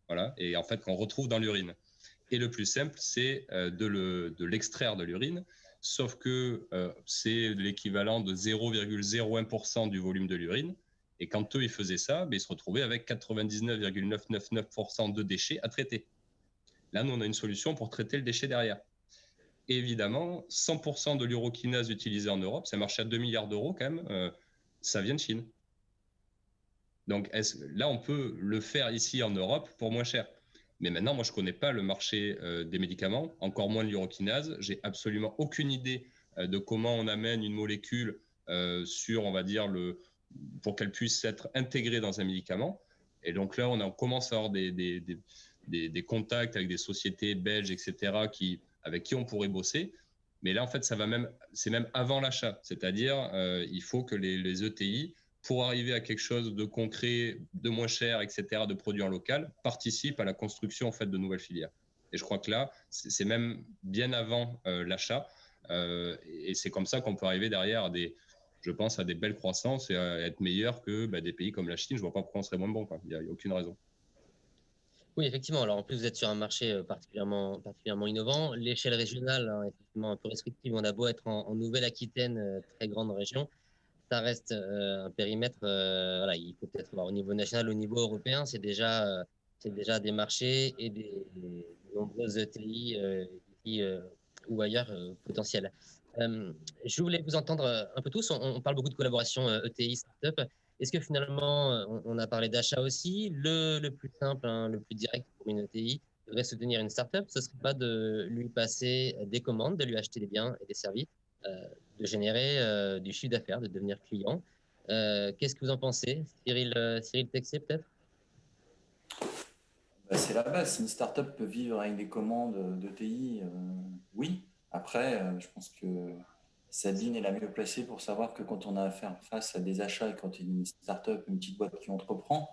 Voilà. Et en fait, qu'on retrouve dans l'urine. Et le plus simple, c'est de l'extraire de l'urine. Sauf que c'est l'équivalent de 0,01% du volume de l'urine. Et quand eux, ils faisaient ça, ils se retrouvaient avec 99,999% de déchets à traiter. Là, nous, on a une solution pour traiter le déchet derrière. Et évidemment, 100% de l'urokinase utilisée en Europe, ça marche à 2 milliards d'euros quand même, ça vient de Chine. Donc là, on peut le faire ici en Europe pour moins cher. Mais maintenant, moi, je ne connais pas le marché des médicaments, encore moins de l'urokinase. J'ai absolument aucune idée de comment on amène une molécule sur, on va dire, pour qu'elle puisse être intégrée dans un médicament. Et donc là, on commence à avoir des contacts avec des sociétés belges, etc., avec qui on pourrait bosser. Mais là, en fait, c'est même avant l'achat. C'est-à-dire, il faut que les ETI, pour arriver à quelque chose de concret, de moins cher, etc., de produits en local, participent à la construction en fait, de nouvelles filières. Et je crois que là, c'est même bien avant l'achat. Et c'est comme ça qu'on peut arriver derrière je pense, à des belles croissances et à être meilleur que des pays comme la Chine. Je ne vois pas pourquoi on serait moins bon. Il n'y a aucune raison. Oui, effectivement. Alors, en plus, vous êtes sur un marché particulièrement innovant. L'échelle régionale, hein, effectivement, un peu restrictive. On a beau être en Nouvelle-Aquitaine, très grande région. Ça reste un périmètre. Voilà, il faut peut-être voir au niveau national, au niveau européen, c'est déjà des marchés et des nombreuses ETI ici ou ailleurs potentielles. Je voulais vous entendre un peu tous. On parle beaucoup de collaboration ETI, startup. Est-ce que finalement, on a parlé d'achat aussi, le plus simple, hein, le plus direct pour une ETI devrait soutenir une startup, ce ne serait pas de lui passer des commandes, de lui acheter des biens et des services, de générer du chiffre d'affaires, de devenir client. Qu'est-ce que vous en pensez, Cyril Texier, peut-être? C'est la base. Si une startup peut vivre avec des commandes d'ETI, oui. Après, je pense que Sabine est la mieux placée pour savoir que quand on a affaire face à des achats et quand il y a une startup, une petite boîte qui entreprend,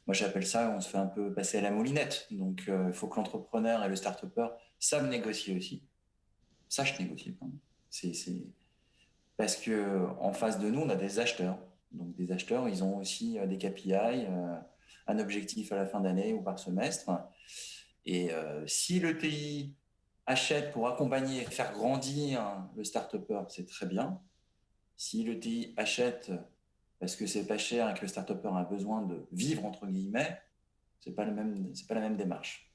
moi j'appelle ça, on se fait un peu passer à la moulinette. Donc il faut que l'entrepreneur et le start-upper savent négocier aussi. sache négocier. C'est parce qu'en face de nous, on a des acheteurs. Donc, des acheteurs, ils ont aussi des KPI, un objectif à la fin d'année ou par semestre. Et si le TI achète pour accompagner et faire grandir le start-upper, c'est très bien. Si le TI achète parce que c'est pas cher et que le start-upper a besoin de vivre, entre guillemets, c'est pas la même démarche.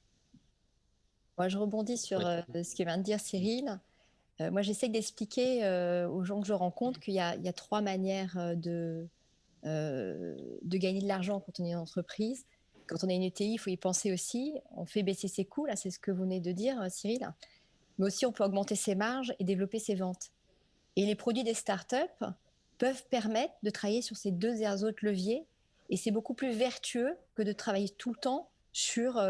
Moi, je rebondis sur ce que vient de dire Cyril. Moi, j'essaie d'expliquer aux gens que je rencontre qu'il y a 3 manières de gagner de l'argent quand on est une entreprise. Quand on est une ETI, il faut y penser aussi. On fait baisser ses coûts, là, c'est ce que vous venez de dire, Cyril. Mais aussi, on peut augmenter ses marges et développer ses ventes. Et les produits des startups peuvent permettre de travailler sur ces 2 autres leviers. Et c'est beaucoup plus vertueux que de travailler tout le temps sur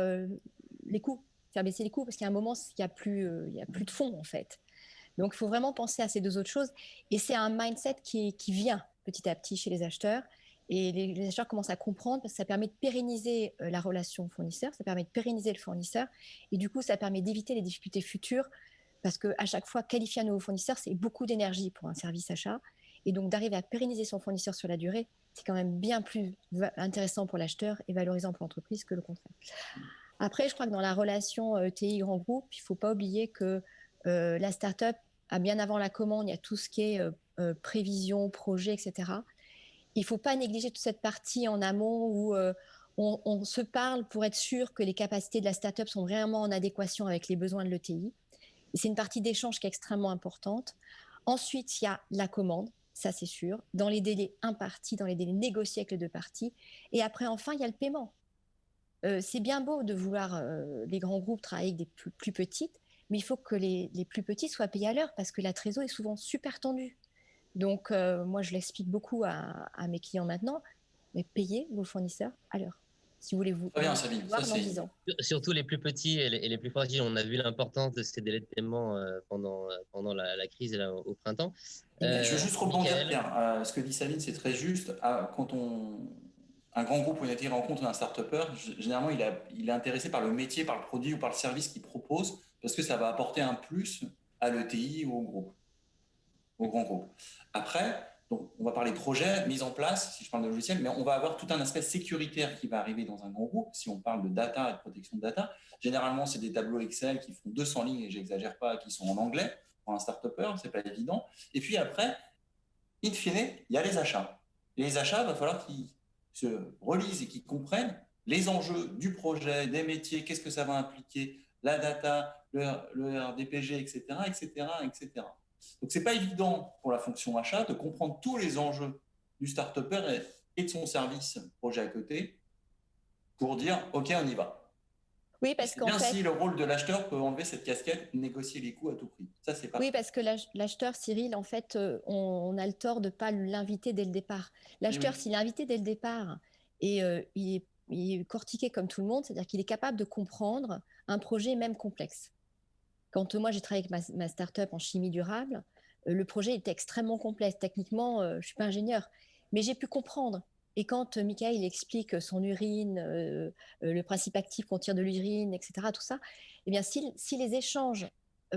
les coûts, faire baisser les coûts, parce qu'il y a un moment, il n'y a plus de fonds, en fait. Donc, il faut vraiment penser à ces 2 autres choses. Et c'est un mindset qui vient petit à petit chez les acheteurs. Et les acheteurs commencent à comprendre parce que ça permet de pérenniser la relation fournisseur, ça permet de pérenniser le fournisseur. Et du coup, ça permet d'éviter les difficultés futures parce qu'à chaque fois, qualifier un nouveau fournisseur, c'est beaucoup d'énergie pour un service achat. Et donc, d'arriver à pérenniser son fournisseur sur la durée, c'est quand même bien plus intéressant pour l'acheteur et valorisant pour l'entreprise que le contraire. Après, je crois que dans la relation TI grand groupe, il ne faut pas oublier que la start-up, bien avant la commande, il y a tout ce qui est prévision, projet, etc. Il ne faut pas négliger toute cette partie en amont où on se parle pour être sûr que les capacités de la start-up sont vraiment en adéquation avec les besoins de l'ETI. Et c'est une partie d'échange qui est extrêmement importante. Ensuite, il y a la commande, ça c'est sûr, dans les délais impartis, dans les délais négociés avec les 2 parties. Et après, enfin, il y a le paiement. C'est bien beau de vouloir les grands groupes travailler avec des plus petites, mais il faut que les plus petits soient payés à l'heure parce que la trésor est souvent super tendue. Donc, moi, je l'explique beaucoup à mes clients maintenant, mais payez vos fournisseurs à l'heure. Si vous voulez vous Très bien, Sabine. voir dans 10 ans. Surtout les plus petits et les plus fragiles. On a vu l'importance de ces délais de paiement pendant la crise là, au printemps. Je veux juste rebondir, Pierre. Ce que dit Sabine, c'est très juste. Quand un grand groupe ou une ETI rencontre un start-upper, généralement, il est intéressé par le métier, par le produit ou par le service qu'il propose, parce que ça va apporter un plus à l'ETI ou au grand groupe. Après, donc, on va parler projet, mise en place, si je parle de logiciel, mais on va avoir tout un aspect sécuritaire qui va arriver dans un grand groupe. Si on parle de data et de protection de data, généralement, c'est des tableaux Excel qui font 200 lignes, et j'exagère pas, qui sont en anglais. Pour un start-upper, c'est pas évident. Et puis après, in fine, il y a les achats. Et les achats, il va falloir qu'ils se relisent et qu'ils comprennent les enjeux du projet, des métiers, qu'est-ce que ça va impliquer, la data, le RDPG, etc., etc., etc. Donc, c'est pas évident pour la fonction achat de comprendre tous les enjeux du start-upper et de son service projet à côté pour dire « OK, on y va ». Oui, parce qu'en fait, si le rôle de l'acheteur peut enlever cette casquette, négocier les coûts à tout prix. Ça, c'est pas. Oui, parce que l'acheteur, Cyril, en fait, on a le tort de ne pas l'inviter dès le départ. L'acheteur, s'il est invité dès le départ et il est cortiqué comme tout le monde, c'est-à-dire qu'il est capable de comprendre un projet même complexe. Quand moi, j'ai travaillé avec ma start-up en chimie durable, le projet était extrêmement complexe. Techniquement, je ne suis pas ingénieur, mais j'ai pu comprendre. Et quand Michael explique son urine, le principe actif qu'on tire de l'urine, etc., tout ça, eh bien, si les échanges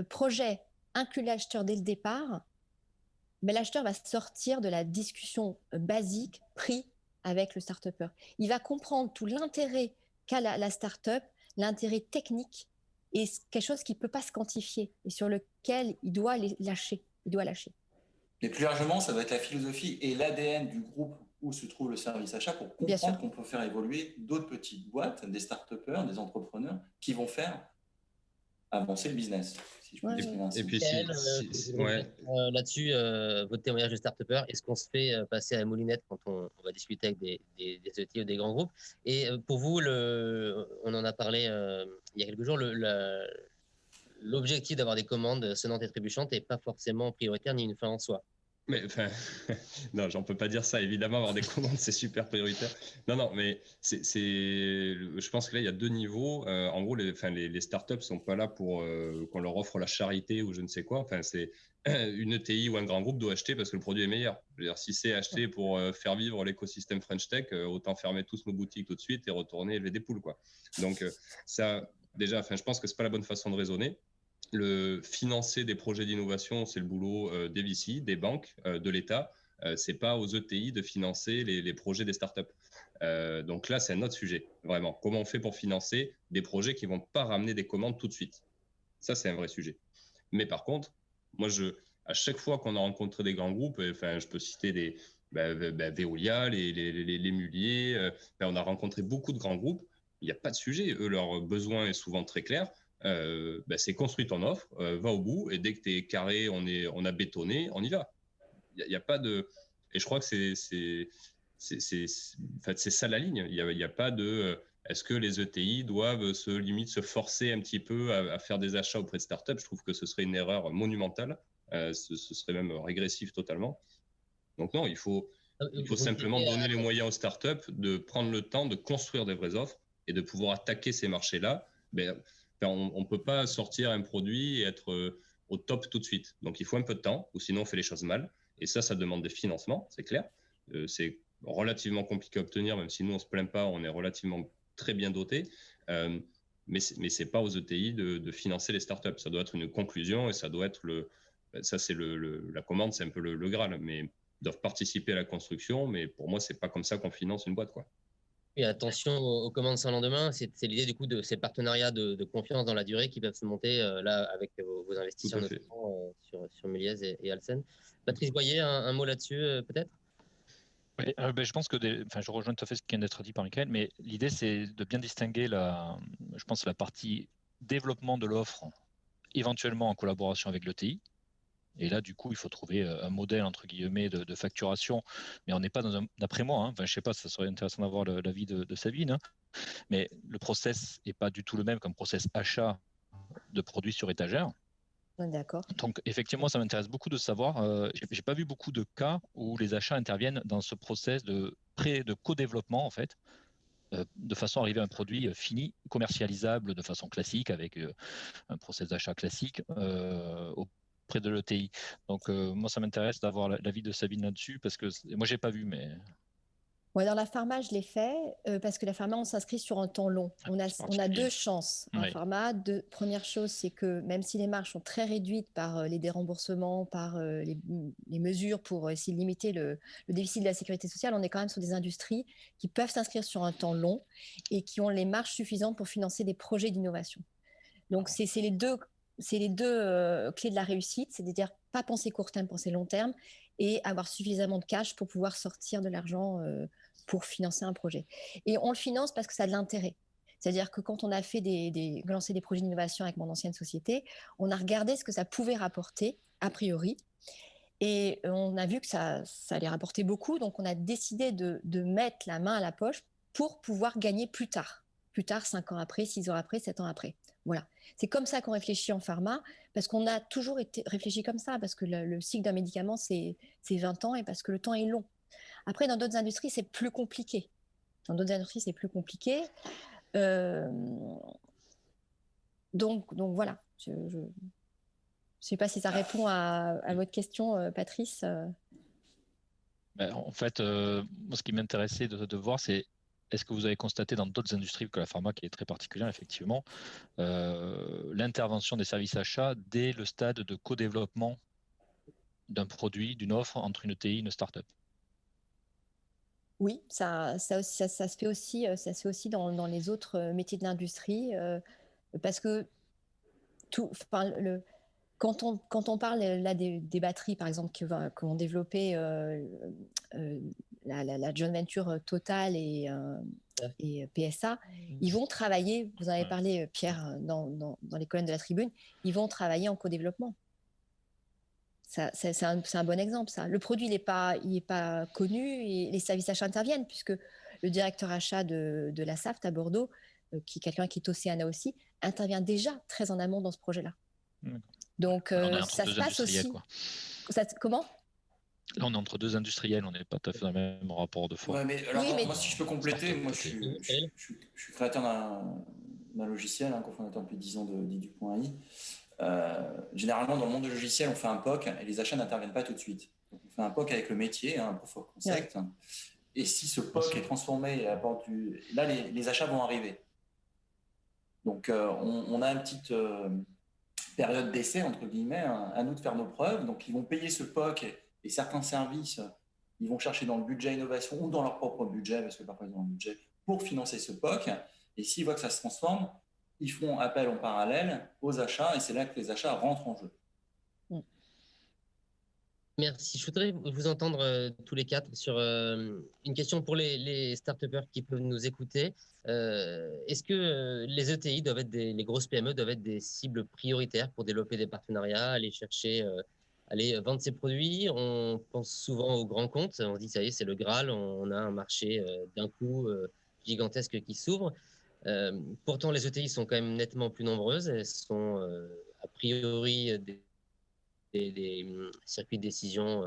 projets incluent l'acheteur dès le départ, mais l'acheteur va sortir de la discussion basique prix avec le start-upper. Il va comprendre tout l'intérêt qu'a la start-up, l'intérêt technique, et quelque chose qui ne peut pas se quantifier et sur lequel il doit lâcher. Mais plus largement, ça va être la philosophie et l'ADN du groupe où se trouve le service achat pour comprendre qu'on peut faire évoluer d'autres petites boîtes, des start-upers, des entrepreneurs qui vont faire avancer le business. Si je peux m'exprimer ainsi. Et puis, là-dessus, votre témoignage de start-upper, est-ce qu'on se fait passer à la moulinette quand on va discuter avec des ETI ou des grands groupes? Et pour vous, on en a parlé il y a quelques jours, l'objectif d'avoir des commandes sonnantes et trébuchantes n'est pas forcément prioritaire ni une fin en soi. Mais enfin, non, j'en peux pas dire ça. Évidemment, avoir des commandes, c'est super prioritaire. Non, mais je pense que là, il y a 2 niveaux. En gros, les startups sont pas là pour qu'on leur offre la charité ou je ne sais quoi. Enfin, c'est une ETI ou un grand groupe doit acheter parce que le produit est meilleur. Je veux dire, si c'est acheté pour faire vivre l'écosystème French Tech, autant fermer tous nos boutiques tout de suite et retourner élever des poules, quoi. Donc ça, déjà, je pense que c'est pas la bonne façon de raisonner. financer des projets d'innovation, c'est le boulot des VC, des banques, de l'État. C'est pas aux ETI de financer les projets des startups. Donc là, c'est un autre sujet, vraiment. Comment on fait pour financer des projets qui vont pas ramener des commandes tout de suite? Ça, c'est un vrai sujet. Mais par contre, moi, à chaque fois qu'on a rencontré des grands groupes, enfin, je peux citer Veolia, les Mulier, on a rencontré beaucoup de grands groupes. Il n'y a pas de sujet. Eux, leur besoin est souvent très clair. C'est construis ton offre, va au bout, et dès que tu es carré, on a bétonné, on y va. Il n'y a pas de... Et je crois que c'est ça la ligne. Il y a pas de... Est-ce que les ETI doivent se forcer un petit peu à faire des achats auprès de startups? Je trouve que ce serait une erreur monumentale. Ce serait même régressif totalement. Donc non, il faut simplement donner les moyens aux startups de prendre le temps de construire des vraies offres et de pouvoir attaquer ces marchés-là. On ne peut pas sortir un produit et être au top tout de suite. Donc il faut un peu de temps, ou sinon on fait les choses mal. Et ça demande des financements, c'est clair. C'est relativement compliqué à obtenir, même si nous on ne se plaint pas, on est relativement très bien doté. Mais ce n'est pas aux ETI de financer les startups. Ça doit être une conclusion et ça doit être la commande, c'est un peu le Graal. Mais ils doivent participer à la construction, mais pour moi, c'est pas comme ça qu'on finance une boîte, quoi. Et attention aux commandes sans lendemain, c'est l'idée du coup de ces partenariats de confiance dans la durée qui peuvent se monter là avec vos investisseurs notamment sur Méliès et Alcen. Patrice Boyer, un mot là-dessus peut-être? Oui, je pense que je rejoins tout à fait ce qui vient d'être dit par Michael, mais l'idée c'est de bien distinguer la partie développement de l'offre, éventuellement en collaboration avec l'ETI. Et là, du coup, il faut trouver un modèle entre guillemets de facturation, mais on n'est pas d'après moi, je ne sais pas, ça serait intéressant d'avoir l'avis de Sabine, mais le process n'est pas du tout le même comme process achat de produits sur étagère. D'accord. Donc effectivement, ça m'intéresse beaucoup de savoir. J'ai pas vu beaucoup de cas où les achats interviennent dans ce process de co-développement en fait, de façon à arriver à un produit fini, commercialisable de façon classique avec un process d'achat classique auprès de l'ETI. Donc moi, ça m'intéresse d'avoir l'avis de Sabine là-dessus parce que moi, j'ai pas vu, mais. Ouais, dans la pharma, je l'ai fait parce que la pharma, on s'inscrit sur un temps long. On a deux chances en pharma. Première chose, c'est que même si les marges sont très réduites par les déremboursements, par les mesures pour essayer de limiter le déficit de la sécurité sociale, on est quand même sur des industries qui peuvent s'inscrire sur un temps long et qui ont les marges suffisantes pour financer des projets d'innovation. Donc, c'est les deux clés de la réussite, c'est-à-dire pas penser court terme, penser long terme et avoir suffisamment de cash pour pouvoir sortir de l'argent pour financer un projet. Et on le finance parce que ça a de l'intérêt. C'est-à-dire que quand on a fait lancé des projets d'innovation avec mon ancienne société, on a regardé ce que ça pouvait rapporter, a priori, et on a vu que ça allait rapporter beaucoup, donc on a décidé de mettre la main à la poche pour pouvoir gagner plus tard, 5 ans après, 6 ans après, 7 ans après. Voilà. C'est comme ça qu'on réfléchit en pharma, parce qu'on a toujours été réfléchi comme ça, parce que le cycle d'un médicament, c'est 20 ans, et parce que le temps est long. Après, dans d'autres industries, c'est plus compliqué. Donc voilà. Je ne sais pas si ça répond à votre question, Patrice. En fait, moi, ce qui m'intéressait de voir, c'est est-ce que vous avez constaté dans d'autres industries que la pharma, qui est très particulière, effectivement, l'intervention des services achats dès le stade de co-développement d'un produit, d'une offre entre une ETI et une start-up? Oui, ça se fait aussi, ça se fait aussi dans les autres métiers de l'industrie, parce que quand on parle là des batteries, par exemple, qu'ont développé la joint venture Total et PSA, ils vont travailler, vous en avez parlé, Pierre, dans les colonnes de la tribune, ils vont travailler en co-développement. C'est un bon exemple, ça. Le produit, il n'est pas connu et les services achats interviennent, puisque le directeur achat de la SAFT à Bordeaux, qui est quelqu'un qui est Océana aussi, intervient déjà très en amont dans ce projet-là. Donc, ça se passe aussi. Comment ? Là, on est entre deux industriels, on n'est pas tout à fait dans le même rapport de force. Ouais, mais alors, moi, si je peux compléter, moi, je suis créateur d'un logiciel, cofondateur depuis 10 ans d'Idu.ai. Généralement, dans le monde du logiciel, on fait un POC et les achats n'interviennent pas tout de suite. Donc, on fait un POC avec le métier, un proof of concept. Ouais. Et si ce POC est transformé, là, les achats vont arriver. Donc, on a une petite période d'essai, entre guillemets, hein, à nous de faire nos preuves. Donc, ils vont payer ce POC et certains services, ils vont chercher dans le budget innovation ou dans leur propre budget, parce que parfois ils ont un budget, pour financer ce POC. Et s'ils voient que ça se transforme, ils font appel en parallèle aux achats et c'est là que les achats rentrent en jeu. Merci. Je voudrais vous entendre tous les quatre sur une question pour les start-upers qui peuvent nous écouter. Est-ce que les ETI doivent être les grosses PME doivent être des cibles prioritaires pour développer des partenariats, aller chercher, aller vendre ses produits? On pense souvent aux grands comptes. On se dit, ça y est, c'est le Graal. On a un marché d'un coup gigantesque qui s'ouvre. Pourtant, les ETI sont quand même nettement plus nombreuses. Elles sont a priori des circuits de décision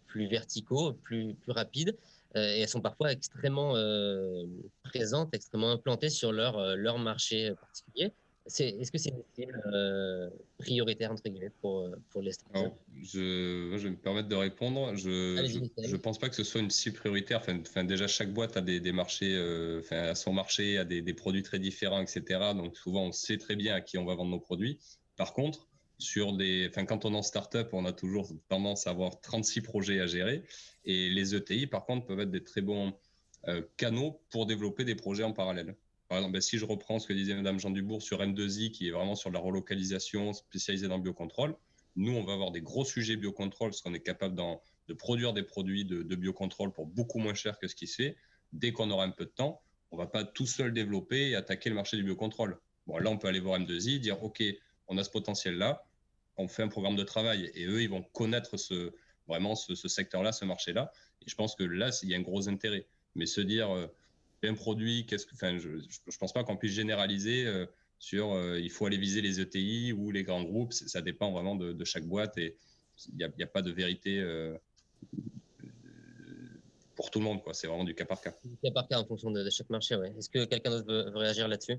plus verticaux, plus rapides, et elles sont parfois extrêmement présentes, extrêmement implantées sur leur marché particulier. Est-ce que c'est une cible prioritaire, entre guillemets, pour les startups? Je vais me permettre de répondre. Je pense pas que ce soit une cible prioritaire. Enfin, déjà, chaque boîte a des marchés, à son marché, a des produits très différents, etc. Donc, souvent, on sait très bien à qui on va vendre nos produits. Par contre, quand on est en startup, on a toujours tendance à avoir 36 projets à gérer. Et les ETI, par contre, peuvent être des très bons canaux pour développer des projets en parallèle. Par exemple, si je reprends ce que disait Madame Jean Dubourg sur M2I, qui est vraiment sur la relocalisation spécialisée dans le biocontrôle, nous, on va avoir des gros sujets biocontrôle parce qu'on est capable de produire des produits de biocontrôle pour beaucoup moins cher que ce qui se fait. Dès qu'on aura un peu de temps, on ne va pas tout seul développer et attaquer le marché du biocontrôle. Bon, là, on peut aller voir M2I, dire, OK, on a ce potentiel-là, on fait un programme de travail et eux, ils vont connaître vraiment ce secteur-là, ce marché-là. Et je pense que là, il y a un gros intérêt. Mais se dire, un produit, je ne pense pas qu'on puisse généraliser sur il faut aller viser les ETI ou les grands groupes. Ça dépend vraiment de chaque boîte et il n'y a pas de vérité pour tout le monde, quoi. C'est vraiment du cas par cas. Du cas par cas en fonction de chaque marché, ouais. Est-ce que quelqu'un d'autre veut réagir là-dessus?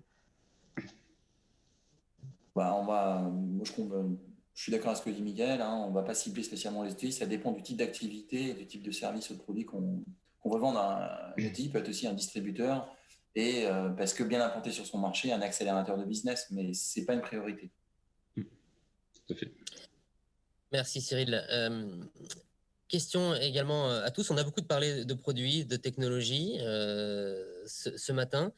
Je suis d'accord avec ce que dit Miguel, hein, on ne va pas cibler spécialement les ETI, ça dépend du type d'activité et du type de service ou de produit qu'on veut vendre. Un ETI peut être aussi un distributeur et parce que bien implanté sur son marché, un accélérateur de business, mais ce n'est pas une priorité. Tout à fait. Merci Cyril. Question également à tous. On a beaucoup parlé de produits, de technologies ce matin.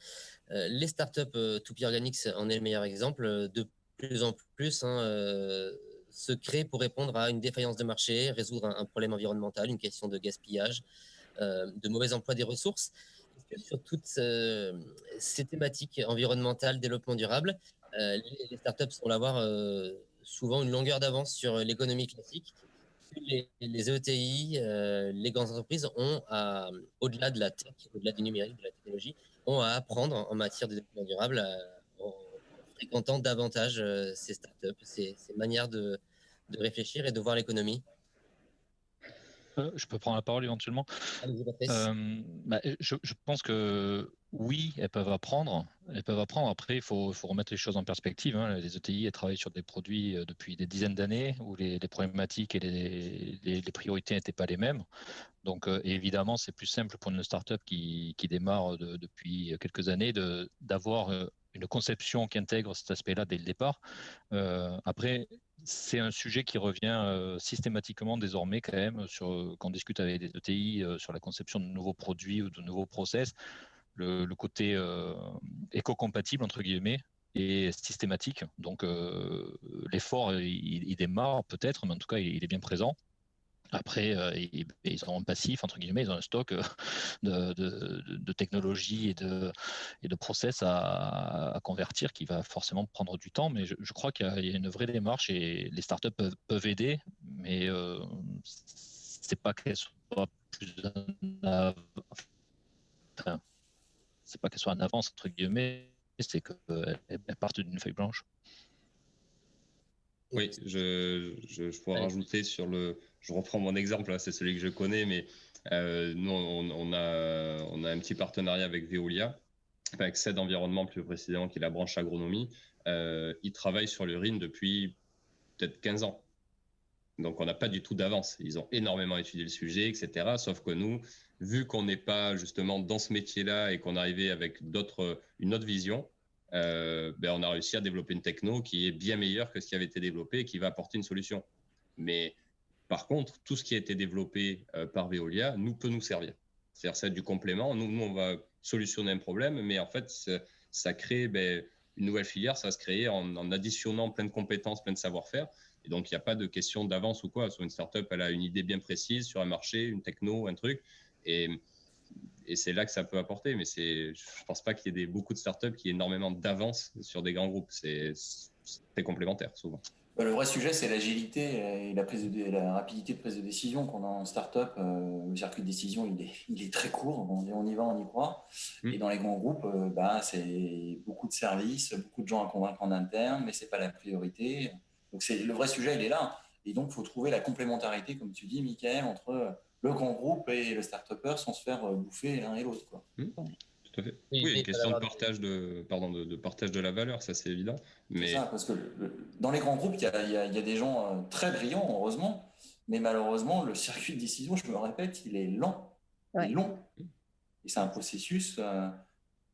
Les startups Toupie Organics en est le meilleur exemple. De plus en plus se créent pour répondre à une défaillance de marché, résoudre un problème environnemental, une question de gaspillage, de mauvais emploi des ressources. Est-ce que sur toutes ces thématiques environnementales, développement durable, les startups semblent avoir souvent une longueur d'avance sur l'économie classique? Les ETI, les grandes entreprises ont, au-delà de la tech, au-delà du numérique, de la technologie, ont à apprendre en matière de développement durable en fréquentant davantage ces startups, ces manières de réfléchir et de voir l'économie. Je peux prendre la parole éventuellement. Allez-y, Patrice. Je pense que oui, elles peuvent apprendre. Après, il faut remettre les choses en perspective. Hein. Les ETI, elles travaillent sur des produits depuis des dizaines d'années où les problématiques et les priorités n'étaient pas les mêmes. Donc, évidemment, c'est plus simple pour une startup qui démarre depuis quelques années d'avoir une conception qui intègre cet aspect-là dès le départ. Après, c'est un sujet qui revient systématiquement désormais quand même quand on discute avec des ETI sur la conception de nouveaux produits ou de nouveaux process. Le côté éco-compatible, entre guillemets, est systématique. Donc, l'effort, il démarre peut-être, mais en tout cas, il est bien présent. Après, ils ont un passif, entre guillemets, ils ont un stock de technologies et de process à convertir qui va forcément prendre du temps. Mais je crois qu'il y a une vraie démarche et les startups peuvent aider, mais c'est pas qu'elles soient plus c'est pas qu'elles soient en avance, entre guillemets, c'est qu'elles partent d'une feuille blanche. Oui, je pourrais rajouter je reprends mon exemple, là, c'est celui que je connais, mais nous, on a un petit partenariat avec Veolia, avec CED Environnement plus précisément, qui est la branche agronomie. Ils travaillent sur l'urine depuis peut-être 15 ans. Donc, on n'a pas du tout d'avance. Ils ont énormément étudié le sujet, etc. Sauf que nous, vu qu'on n'est pas justement dans ce métier-là et qu'on arrivait avec une autre vision, on a réussi à développer une techno qui est bien meilleure que ce qui avait été développé et qui va apporter une solution. Mais par contre, tout ce qui a été développé par Veolia peut nous servir. C'est-à-dire c'est du complément. Nous, on va solutionner un problème, mais en fait, ça crée une nouvelle filière, ça va se créer en additionnant plein de compétences, plein de savoir-faire. Et donc, il n'y a pas de question d'avance ou quoi. Sur une startup, elle a une idée bien précise sur un marché, une techno, un truc. Et c'est là que ça peut apporter. Mais je ne pense pas qu'il y ait beaucoup de startups qui aient énormément d'avance sur des grands groupes. C'est complémentaire, souvent. Le vrai sujet, c'est l'agilité et la rapidité de prise de décision qu'on a en start-up. Le circuit de décision, il est très court. On y va, on y croit. Et dans les grands groupes, c'est beaucoup de services, beaucoup de gens à convaincre en interne, mais ce n'est pas la priorité. Donc, le vrai sujet, il est là. Et donc, il faut trouver la complémentarité, comme tu dis, Mickaël, entre le grand groupe et le start-upper sans se faire bouffer l'un et l'autre. Tout à fait. Oui, une question de partage de partage de la valeur, ça c'est évident. Mais... C'est ça, parce que dans les grands groupes, il y a des gens très brillants, heureusement, mais malheureusement, le circuit de décision, je me répète, il est lent, il est long. Et c'est un processus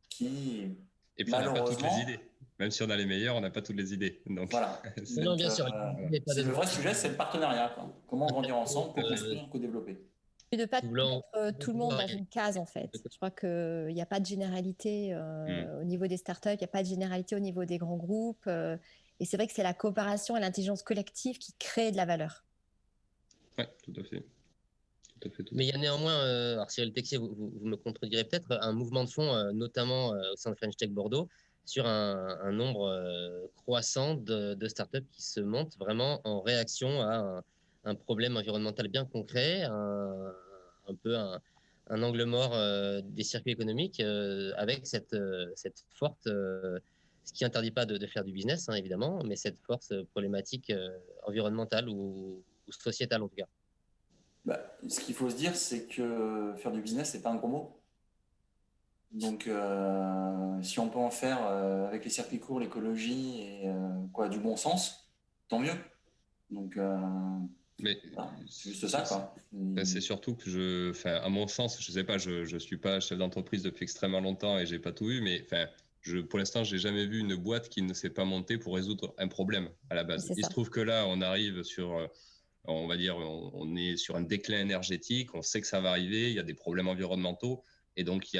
qui, et puis malheureusement... on n'a pas toutes les idées. Même si on a les meilleurs, on n'a pas toutes les idées. Donc... Voilà. Non, bien sûr. Le vrai sujet, c'est le partenariat. Comment grandir ensemble, co-construire, co-développer. Et de ne pas mettre tout le monde dans une case, en fait. Je crois qu'il n'y a pas de généralité au niveau des startups, il n'y a pas de généralité au niveau des grands groupes. Et c'est vrai que c'est la coopération et l'intelligence collective qui crée de la valeur. Oui, tout à fait. Mais il y a néanmoins, alors Cyril Texier, vous me contredirez peut-être, un mouvement de fond, notamment au sein de French Tech Bordeaux, sur un nombre croissant de startups qui se montent vraiment en réaction à un problème environnemental bien concret, un peu un angle mort des circuits économiques, avec cette forte, ce qui n'interdit pas de faire du business, hein, évidemment, mais cette force problématique environnementale ou sociétale en tout cas. Ce qu'il faut se dire, c'est que faire du business, c'est pas un gros mot. Donc, si on peut en faire avec les circuits courts, l'écologie et du bon sens, tant mieux. Donc, c'est juste ça, quoi. C'est surtout que à mon sens, je sais pas, je suis pas chef d'entreprise depuis extrêmement longtemps et j'ai pas tout vu, mais pour l'instant, j'ai jamais vu une boîte qui ne s'est pas montée pour résoudre un problème à la base. Il se trouve que là, on arrive sur on va dire, on est sur un déclin énergétique, on sait que ça va arriver, il y a des problèmes environnementaux, et donc il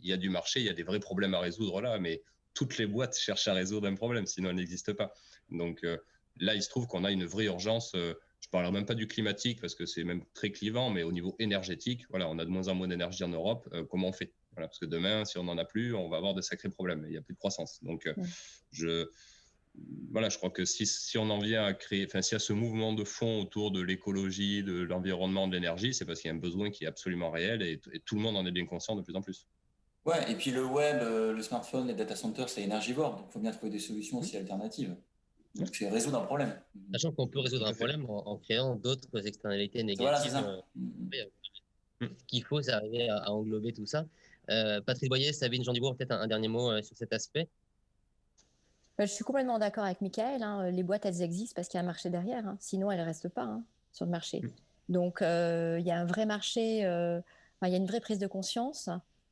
y a du marché, il y a des vrais problèmes à résoudre là, mais toutes les boîtes cherchent à résoudre un problème, sinon elles n'existent pas. Donc là, il se trouve qu'on a une vraie urgence, je ne parlerai même pas du climatique, parce que c'est même très clivant, mais au niveau énergétique, voilà, on a de moins en moins d'énergie en Europe, comment on fait? Voilà, parce que demain, si on n'en a plus, on va avoir de sacrés problèmes, il n'y a plus de croissance. Donc je crois que si on en vient à créer, s'il y a ce mouvement de fond autour de l'écologie, de l'environnement, de l'énergie, c'est parce qu'il y a un besoin qui est absolument réel et tout le monde en est bien conscient de plus en plus. Ouais, et puis le web, le smartphone, les data centers, c'est énergivore, donc il faut bien trouver des solutions aussi alternatives. Donc c'est résoudre un problème. Sachant qu'on peut résoudre un problème en créant d'autres externalités négatives. Voilà, Ce qu'il faut, c'est arriver à englober tout ça. Patrice Boyer, Sabine Jean Dubourg, peut-être un dernier mot sur cet aspect. Je suis complètement d'accord avec Mickaël. Les boîtes, elles existent parce qu'il y a un marché derrière. Sinon, elles ne restent pas sur le marché. Donc, il y a un vrai marché, il y a une vraie prise de conscience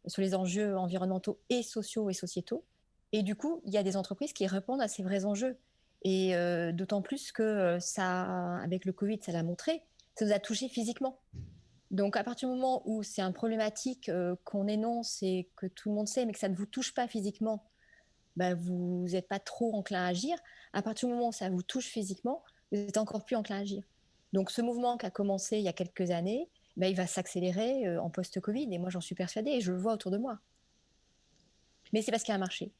sur les enjeux environnementaux et sociaux et sociétaux. Et du coup, il y a des entreprises qui répondent à ces vrais enjeux. Et d'autant plus que avec le Covid, ça l'a montré, ça nous a touchés physiquement. Donc, à partir du moment où c'est une problématique qu'on énonce et que tout le monde sait, mais que ça ne vous touche pas physiquement, vous n'êtes pas trop enclin à agir. À partir du moment où ça vous touche physiquement, vous êtes encore plus enclin à agir. Donc, ce mouvement qui a commencé il y a quelques années, il va s'accélérer en post-Covid. Et moi, j'en suis persuadée et je le vois autour de moi. Mais c'est parce qu'il y a un marché.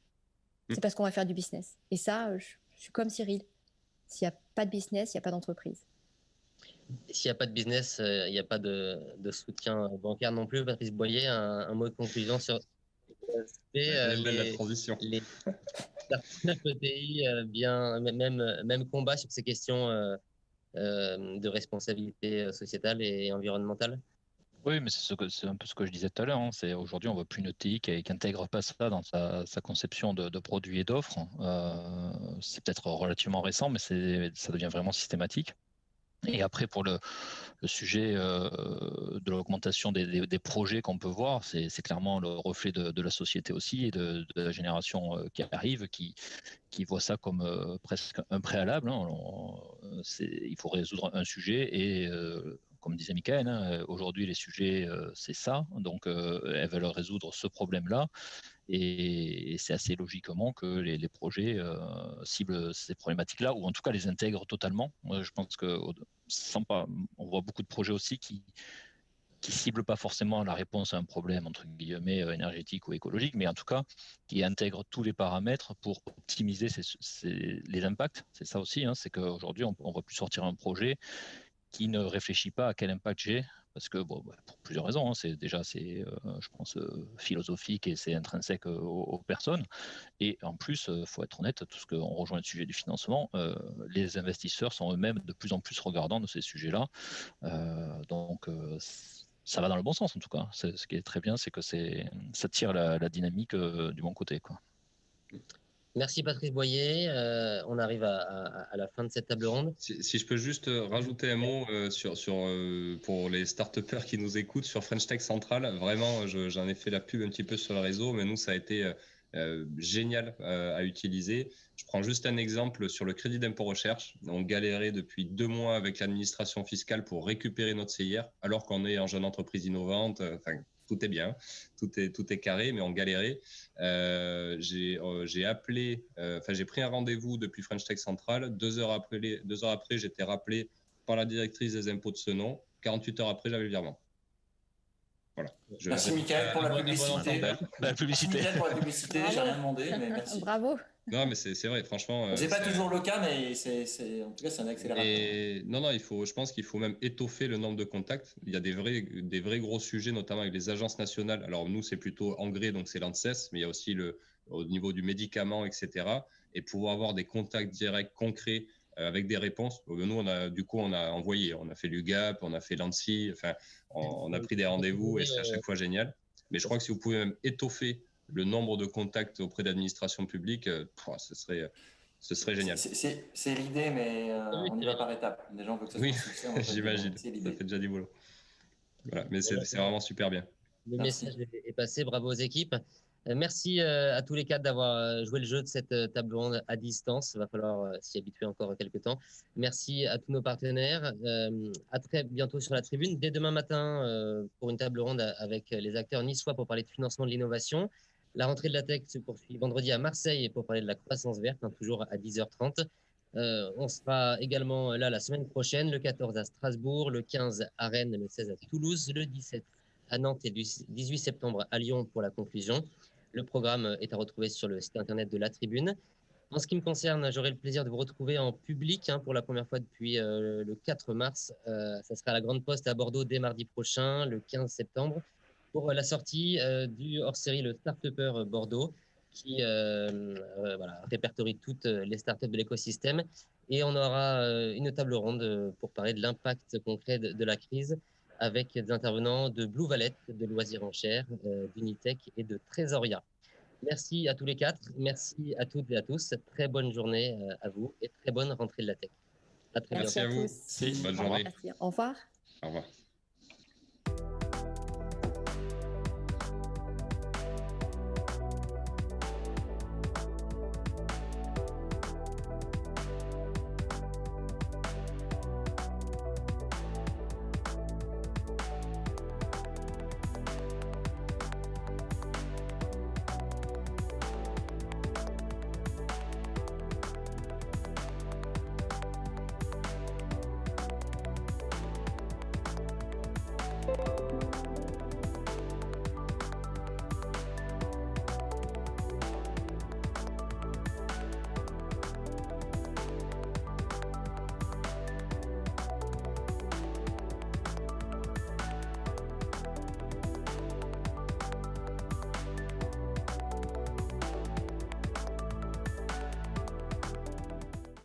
C'est parce qu'on va faire du business. Et ça, je suis comme Cyril. S'il n'y a pas de business, il n'y a pas d'entreprise. S'il n'y a pas de business, il n'y a pas de soutien bancaire non plus. Patrice Boyer, un mot de conclusion sur la transition. Les ETI, même combat sur ces questions de responsabilité sociétale et environnementale. Oui, mais c'est un peu ce que je disais tout à l'heure. C'est aujourd'hui, on ne voit plus une ETI qui n'intègre pas ça dans sa conception de produits et d'offres. C'est peut-être relativement récent, mais ça devient vraiment systématique. Et après, pour le sujet de l'augmentation des projets qu'on peut voir, c'est clairement le reflet de la société aussi et de la génération qui arrive, qui voit ça comme presque un préalable. Hein. Il faut résoudre un sujet et comme disait Michael, hein, aujourd'hui les sujets c'est ça, donc elles veulent résoudre ce problème-là. Et c'est assez logiquement que les projets ciblent ces problématiques-là, ou en tout cas les intègrent totalement. Je pense que on voit beaucoup de projets aussi qui ciblent pas forcément la réponse à un problème entre guillemets énergétique ou écologique, mais en tout cas qui intègrent tous les paramètres pour optimiser les impacts. C'est ça aussi, hein, c'est qu'aujourd'hui on ne va plus sortir un projet qui ne réfléchit pas à quel impact j'ai, parce que pour plusieurs raisons, hein, je pense, philosophique et c'est intrinsèque aux personnes. Et en plus, faut être honnête, tout ce qu'on rejoint le sujet du financement, les investisseurs sont eux-mêmes de plus en plus regardants de ces sujets-là. Donc, ça va dans le bon sens en tout cas. Ce qui est très bien, c'est que ça tire la dynamique du bon côté, quoi. Merci Patrice Boyer. On arrive à la fin de cette table ronde. Si je peux juste rajouter un mot pour les start-upers qui nous écoutent sur French Tech Central. Vraiment, j'en ai fait la pub un petit peu sur le réseau, mais nous, ça a été génial à utiliser. Je prends juste un exemple sur le crédit d'impôt recherche. On galérait depuis 2 mois avec l'administration fiscale pour récupérer notre CIR, alors qu'on est en jeune entreprise innovante. Tout est bien, tout est carré, mais on galérait. J'ai appelé, j'ai pris un rendez-vous depuis French Tech Central. 2 heures après, j'étais rappelé par la directrice des impôts de Senon. 48 heures après, j'avais le virement. Voilà. Merci Michael pour la publicité. La publicité. Merci Michael pour la publicité. J'ai rien demandé, mais merci. Bravo. Non, mais c'est vrai, franchement. C'est pas toujours le cas, mais en tout cas, c'est un accélérateur. Et non, je pense qu'il faut même étoffer le nombre de contacts. Il y a des vrais gros sujets, notamment avec les agences nationales. Alors nous, c'est plutôt Engrais, donc c'est l'ANSES, mais il y a aussi au niveau du médicament, etc. Et pouvoir avoir des contacts directs, concrets, avec des réponses. Nous, on a envoyé, on a fait l'UGAP, on a fait l'ANSSI, on a pris des rendez-vous et c'est à chaque fois génial. Mais je crois que si vous pouvez même étoffer le nombre de contacts auprès de l'administration publique, ce serait génial. C'est l'idée, mais on y va par étapes. Déjà, on veut que ça soit un succès. J'imagine. Ça fait déjà du boulot. Voilà, mais c'est vraiment super bien. Le message est passé. Bravo aux équipes. Merci à tous les 4 d'avoir joué le jeu de cette table ronde à distance. Il va falloir s'y habituer encore quelques temps. Merci à tous nos partenaires. À très bientôt sur la tribune. Dès demain matin, pour une table ronde avec les acteurs niçois pour parler de financement de l'innovation. La rentrée de la tech se poursuit vendredi à Marseille et pour parler de la croissance verte, toujours à 10h30. On sera également là la semaine prochaine, le 14 à Strasbourg, le 15 à Rennes, le 16 à Toulouse, le 17 à Nantes et le 18 septembre à Lyon pour la conclusion. Le programme est à retrouver sur le site internet de la Tribune. En ce qui me concerne, j'aurai le plaisir de vous retrouver en public pour la première fois depuis le 4 mars. Ça sera à la Grande Poste à Bordeaux dès mardi prochain, le 15 septembre, pour la sortie du hors-série Le Start-Upper Bordeaux, qui répertorie toutes les startups de l'écosystème. Et on aura une table ronde pour parler de l'impact concret de la crise, avec des intervenants de Blue Valette, de Loisirs en Chair, d'Unitech et de Trésoria. Merci à tous les 4. Merci à toutes et à tous. Très bonne journée à vous et très bonne rentrée de la tech. À très bientôt. Merci à vous. Merci. Bonne journée. Merci. Au revoir. Au revoir.